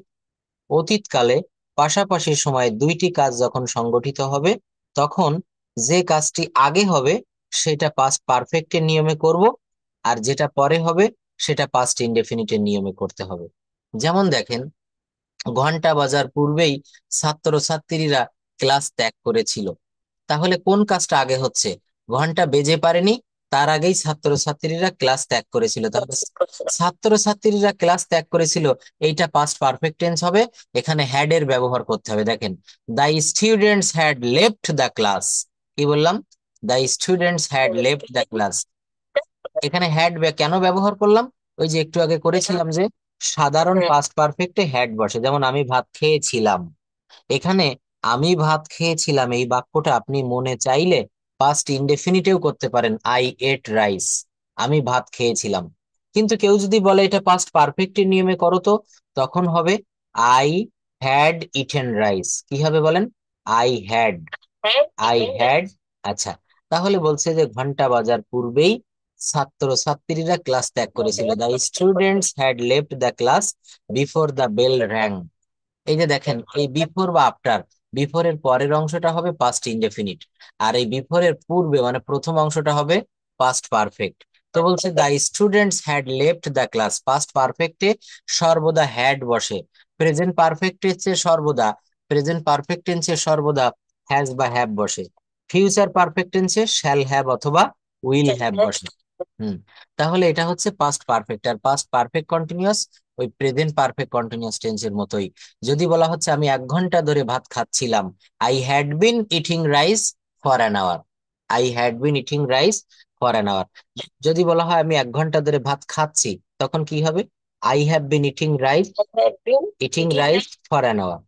অতীতকালে পাশাপাশি সময়ে দুইটি কাজ যখন সংগঠিত হবে, তখন যে কাজটি আগে হবে সেটা পাস্ট পারফেক্টের নিয়মে করব, আর যেটা পরে হবে সেটা পাস্ট ইনডেফিনিটের নিয়মে করতে হবে। যেমন দেখেন, ঘন্টা বাজার পূর্বেই ছাত্রছাত্রীরা ক্লাস ত্যাগ করেছিল। তাহলে কোন কাজটা আগে হচ্ছে? ঘন্টা বেজে পারেনি, তার আগেই ছাত্রছাত্রীরা ক্লাস ত্যাগ করেছিল। তাহলে ছাত্রছাত্রীরা ক্লাস ত্যাগ করেছিল, এইটা পাস্ট পারফেক্ট টেন্স হবে। এখানে হ্যাড এর ব্যবহার করতে হবে। দেখেন, the students had left the class. কি বললাম? The students had left the class. এখানে হ্যাড কেন ব্যবহার করলাম? ওই যে একটু আগে করেছিলাম যে সাধারণ পাস্ট পারফেক্টে হ্যাড বসে। যেমন আমি ভাত খেয়েছিলাম, এখানে আমি ভাত খেয়েছিলাম এই বাক্যটা আপনি মনে চাইলে পাস্ট ইনডেফিনিটেও করতে পারেন, আই এট রাইস। আমি ভাত খেয়েছিলাম। কিন্তু কেউ যদি বলে এটা পাস্ট পারফেক্টের নিয়মে করো, তো তখন হবে আই হ্যাড ইটেন রাইস। কি হবে বলেন? I had, Had I eaten had. rice. আচ্ছা, তাহলে বলছে যে ঘন্টা বাজার পূর্বেই ছাত্রছাত্রীরা ক্লাস ত্যাগ করেছিল, the students had left the class before the bell rang. এই যে দেখেন, এই বিফোর বা আফটার, বিফোর এর পরের অংশটা হবে পাস্ট ইনডেফিনিট, আর এই বিফোর এর পূর্বে মানে প্রথম অংশটা হবে পাস্ট পারফেক্ট। তো বলছে the students had left the class, past পারফেক্টে সর্বদা হ্যাড বসে। প্রেজেন্ট পারফেক্ট টেন্সে সর্বদা, প্রেজেন্ট পারফেক্ট টেন্সে সর্বদা হ্যাজ বা হ্যাভ বসে। ফিউচার পারফেক্ট টেন্সে শ্যাল হ্যাভ অথবা উইল হ্যাভ বসে। হুম, তাহলে এটা হচ্ছে পাস্ট পারফেক্ট। আর পাস্ট পারফেক্ট কন্টিনিউয়াস ওই প্রেজেন্ট পারফেক্ট কন্টিনিউয়াস টেন্সের মতোই। যদি বলা হচ্ছে আমি 1 ঘন্টা ধরে ভাত খাচ্ছিলাম, I had been eating rice for an hour. I had been eating rice for an hour. যদি বলা হয় আমি 1 ঘন্টা ধরে ভাত খাচ্ছি, তখন কি হবে? I have bin eating rice, Had been eating eating rice rice. For an hour,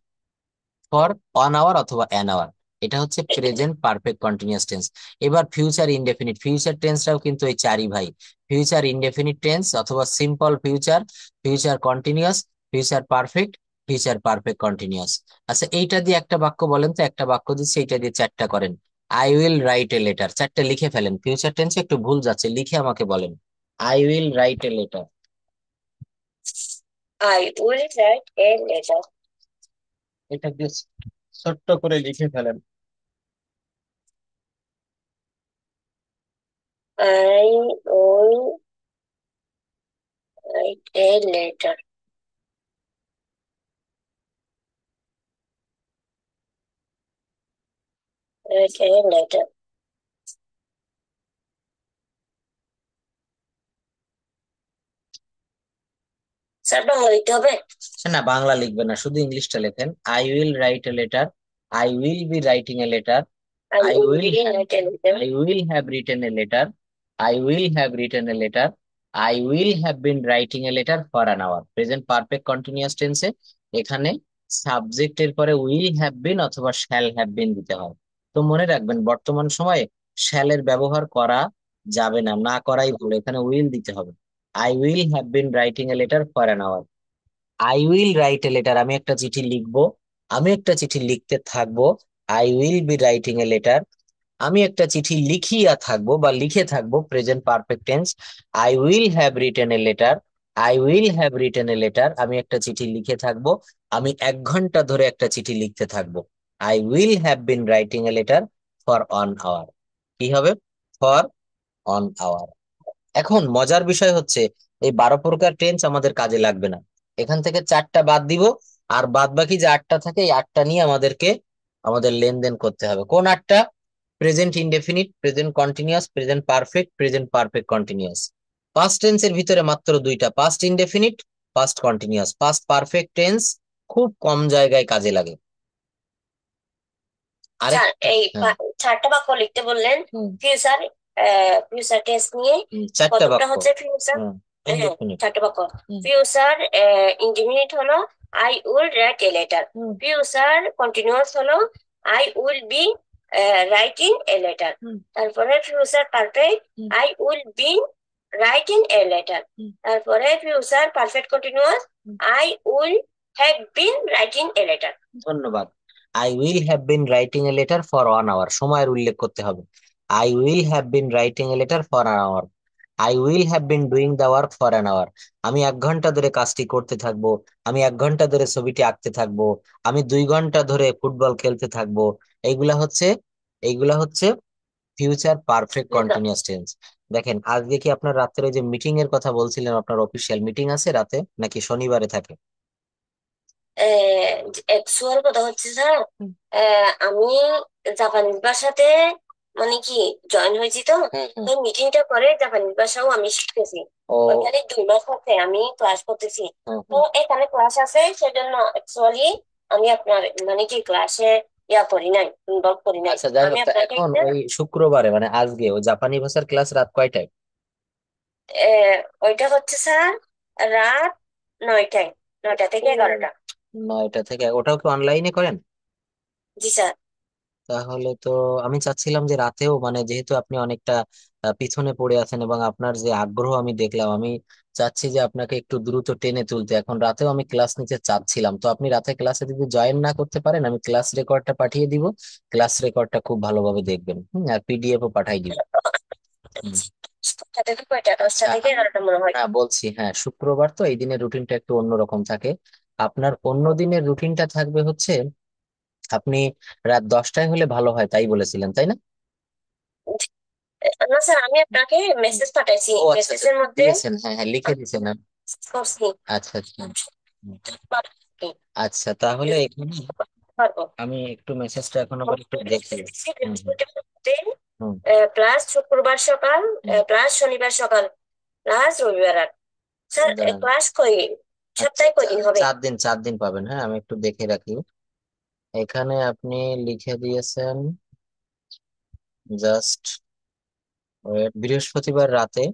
for an hour অথবা অ্যান আওয়ার। এটা হচ্ছে প্রেজেন্ট পারফেক্ট কন্টিনিউয়াস টেন্স। এবার ফিউচার ইনডেফিনিট, ফিউচার টেন্সটাও কিন্তু এই চারই ভাই। ফিউচার ইনডেফিনিট টেন্স অথবা simple future, future continuous, future perfect, future perfect continuous. আচ্ছা, এইটা দিয়ে একটা বাক্য বলেন তো, একটা বাক্য দিচ্ছি, এইটা দিয়ে 4টা করেন। I will write a letter, চারটে লিখে ফেলেন, ফিউচার টেন্সে একটু ভুল যাচ্ছে, লিখে আমাকে বলেন। I will write a letter. I will write a letter. এটা দিয়ে ছোট্ট করে লিখে ফেলেন। I will write a letter. Write a letter. Sir Bangla লিখতে হবে? না, বাংলা লিখবেন না, শুধু ইংলিশটা লেখেন। I will write a letter, I will be writing a letter, I I will will be have, write a letter. I will have written a letter. I will have written a letter. I will have been writing a letter for an hour. Present perfect continuous tense এ এখানে subject এর পরে will have been অথবা shall have been দিতে হয়। তো মনে রাখবেন বর্তমান সময়ে shall এর ব্যবহার করা যাবে না, না করাই ভালো, এখানে will দিতে হবে। I will have been writing a letter for an hour. I will write a letter, আমি একটা চিঠি লিখবো, আমি একটা চিঠি লিখতে থাকবো। I will be writing a letter, আমি একটা চিঠি লিখিয়া থাকবো বা লিখে থাকবো, present perfect tense. I will have written a letter, I will have written a letter, আমি একটা চিঠি লিখে থাকবো, আমি 1 ঘন্টা ধরে একটা চিঠি লিখতে থাকবো। I will have been writing a letter for 1 hour. কি হবে? For 1 hour. এখন মজার বিষয় হচ্ছে এই 12 প্রকার টেন্স আমাদের কাজে লাগবে না, এখান থেকে 4টা বাদ দিব, আর বাদ বাকি যে 8টা থাকে এই 8টা নিয়ে আমাদেরকে আমাদের লেনদেন করতে হবে। কোন 8টা? Present indefinite, present continuous, present perfect, present perfect continuous. Past টেন্সের ভিতরে মাত্র 2টা, past indefinite, past continuous. Past perfect tense খুব কম জায়গায় কাজে লাগে। স্যার আরেকটা, এই হ্যাঁ, 4টা বাক্য লিখতে বললেন। হুম, ফিউচার ফিউচার টেন্স নিয়ে 4টা কতটা বাক্য, হচ্ছে ফিউচার? হুম, হ্যাঁ, ইনডেফিনিট, 4টা বাক্য। ফিউচার ইনডিফিনিট হলো I will write a letter. Future continuous হলো I will be writing a letter. তারপরে future perfect I will be writing a letter. তারপরে future perfect continuous I will have been writing a letter. ধন্যবাদ। I will have been writing a letter for 1 hour, সময়ের উল্লেখ করতে হবে। I will have been writing a letter for an hour. I will have been doing the work for an hour, আমি 1 ঘন্টা ধরে কাজটি করতে থাকবো, আমি 1 ঘন্টা ধরে ছবিটি আঁকতে থাকবো, আমি 2 ঘন্টা ধরে ফুটবল খেলতে থাকবো। এইগুলা হচ্ছে ফিউচার পারফেক্ট কন্টিনিউয়াস টেন্স। দেখেন আজকে কি আপনার রাত্রে যে মিটিং এর কথা বলছিলেন, আপনার অফিসিয়াল মিটিং আছে রাতে নাকি শনিবারে থাকে? অ্যাকচুয়াল কথা হচ্ছে স্যার, আমি জাপানিজ ভাষাতে মানে কি জয়েন হয়েছি, তো এই মিটিংটা করে জাপানিজ ভাষাও আমি শিখতেছি। ও, ওইখানে 2 মাস হচ্ছে আমি ক্লাস করতেছি। হুম, তো এখানে ক্লাস আছে, সেজন্য অ্যাকচুয়ালি আমি আপনার মানে কি ক্লাসে করি নাই, ইনভলভ করি নাই। আচ্ছা, যাই আমি হোক, তা আপনাকে এখন ওই শুক্রবারে মানে আজকে ও জাপানি ভাষার ক্লাস রাত কয়টায়? ওইটা হচ্ছে স্যার রাত 9টায়, 9টা থেকে 11টা। 9টা থেকে, ওটাও কি অনলাইনে করেন? জি স্যার। তাহলে তো আমি চাচ্ছিলাম যে রাতেও, মানে যেহেতু আপনি অনেকটা পিছনে পড়ে আছেন এবং আপনার যে আগ্রহ আমি দেখলাম, আমি চাচ্ছি যে আপনাকে একটু দ্রুত টেনে তুলতে, এখন রাতেও আমি ক্লাস নিতে চাচ্ছিলাম। তো আপনি রাতে ক্লাসে যদি জয়েন না করতে পারেন, আমি ক্লাস রেকর্ডটা পাঠিয়ে দিব, ক্লাস রেকর্ডটা খুব ভালোভাবে দেখবেন, আর পিডিএফও পাঠাই দিব। হুম। 9টা থেকে কয়টা? 10টা আচ্ছা, থেকে 11টা মনে হয়। হ্যাঁ বলছি, হ্যাঁ শুক্রবার তো এই দিনের রুটিনটা একটু অন্যরকম থাকে। আপনার অন্য দিনের রুটিনটা থাকবে হচ্ছে, আপনি রাত 10টায় হলে ভালো হয় তাই বলেছিলেন, তাই না? না স্যার, আমি আপনাকে মেসেজ পাঠাইছি, ও আচ্ছা, আচ্ছা, মেসেজের মধ্যে দিয়েছেন, হ্যাঁ হ্যাঁ লিখে দিয়েছেন করছি। আচ্ছা, আচ্ছা, হুম। আচ্ছা, তাহলে এখানে পারবো। আমি একটু মেসেজটা এখন আবার একটু দেখি। হুম, হুম, হুম, প্লাস শুক্রবার সকাল, প্লাস শনিবার সকাল, প্লাস রবিবার রাত। স্যার দাঁড়ান। ক্লাস কই, আচ্ছা, সপ্তাহে কয়দিন হবে? 4 দিন, 4 দিন পাবেন, হ্যাঁ আমি একটু দেখে রাখি। এখানে আপনি লিখে দিয়েছেন জাস্ট বৃহস্পতিবার রাতে,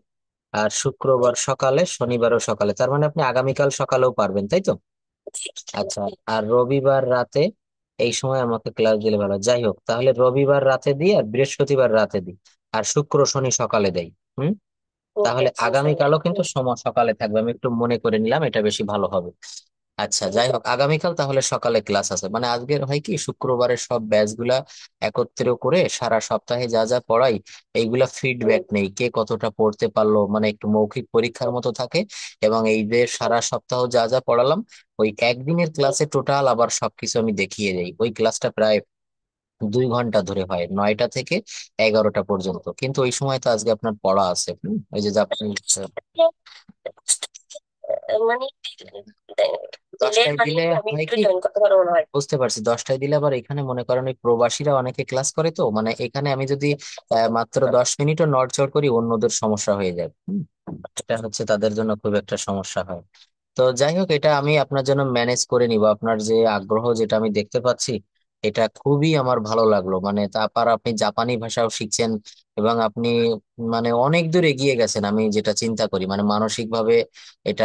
আর শুক্রবার সকালে, শনিবারও সকালে, তার মানে আপনি আগামীকাল সকালেও পারবেন, তাই তো? আচ্ছা, আর রবিবার রাতে এই সময় আমাকে ক্লাস দিলে ভালো হয়। যাই হোক, তাহলে রবিবার রাতে দিই আর বৃহস্পতিবার রাতে দিই, আর শুক্র শনি সকালে দেই। হুম। তাহলে আগামীকালও কিন্তু সময় সকালে থাকবে, আমি একটু মনে করে নিলাম, এটা বেশি ভালো হবে। আচ্ছা, যাই হোক, আগামীকাল তাহলে সকালে ক্লাস আছে। মানে আজকের হয় কি, শুক্রবারের সব ব্যাচ গুলা একত্রে করে সারা সপ্তাহে যা যা পড়াই এইগুলা ফিডব্যাক নেই, কে কতটা পড়তে পারলো, মানে একটু মৌখিক পরীক্ষার মতো থাকে। এবং এই যে সারা সপ্তাহ যা যা পড়ালাম, ওই একদিনের ক্লাসে টোটাল আবার সবকিছু আমি দেখিয়ে দেই। ওই ক্লাসটা প্রায় 2 ঘন্টা ধরে হয়, 9টা থেকে 11টা পর্যন্ত। কিন্তু ওই সময় তো আজকে আপনার পড়া আছে, ওই যে জাপানিজ। মানে দিলে 10টায় মানে দিলে আমি হয় একটু কি, জয়েন করতে পারবো মনে হয়। বুঝতে পারছি, 10টায় দিলে আবার এখানে মনে করেন ওই প্রবাসীরা অনেকে ক্লাস করে, তো মানে এখানে আমি যদি মাত্র 10 মিনিটও নড়চড় করি অন্যদের সমস্যা হয়ে যায়। এটা হচ্ছে তাদের জন্য খুব একটা সমস্যা হয়। তো যাই হোক, এটা আমি আপনার জন্য ম্যানেজ করে নিব। আপনার যে আগ্রহ যেটা আমি দেখতে পাচ্ছি, এটা খুবই আমার ভালো লাগলো। মানে তারপর আপনি জাপানি ভাষাও শিখছেন, এবং আপনি মানে অনেক দূর এগিয়ে গেছেন আমি যেটা চিন্তা করি, মানে মানসিক ভাবে এটা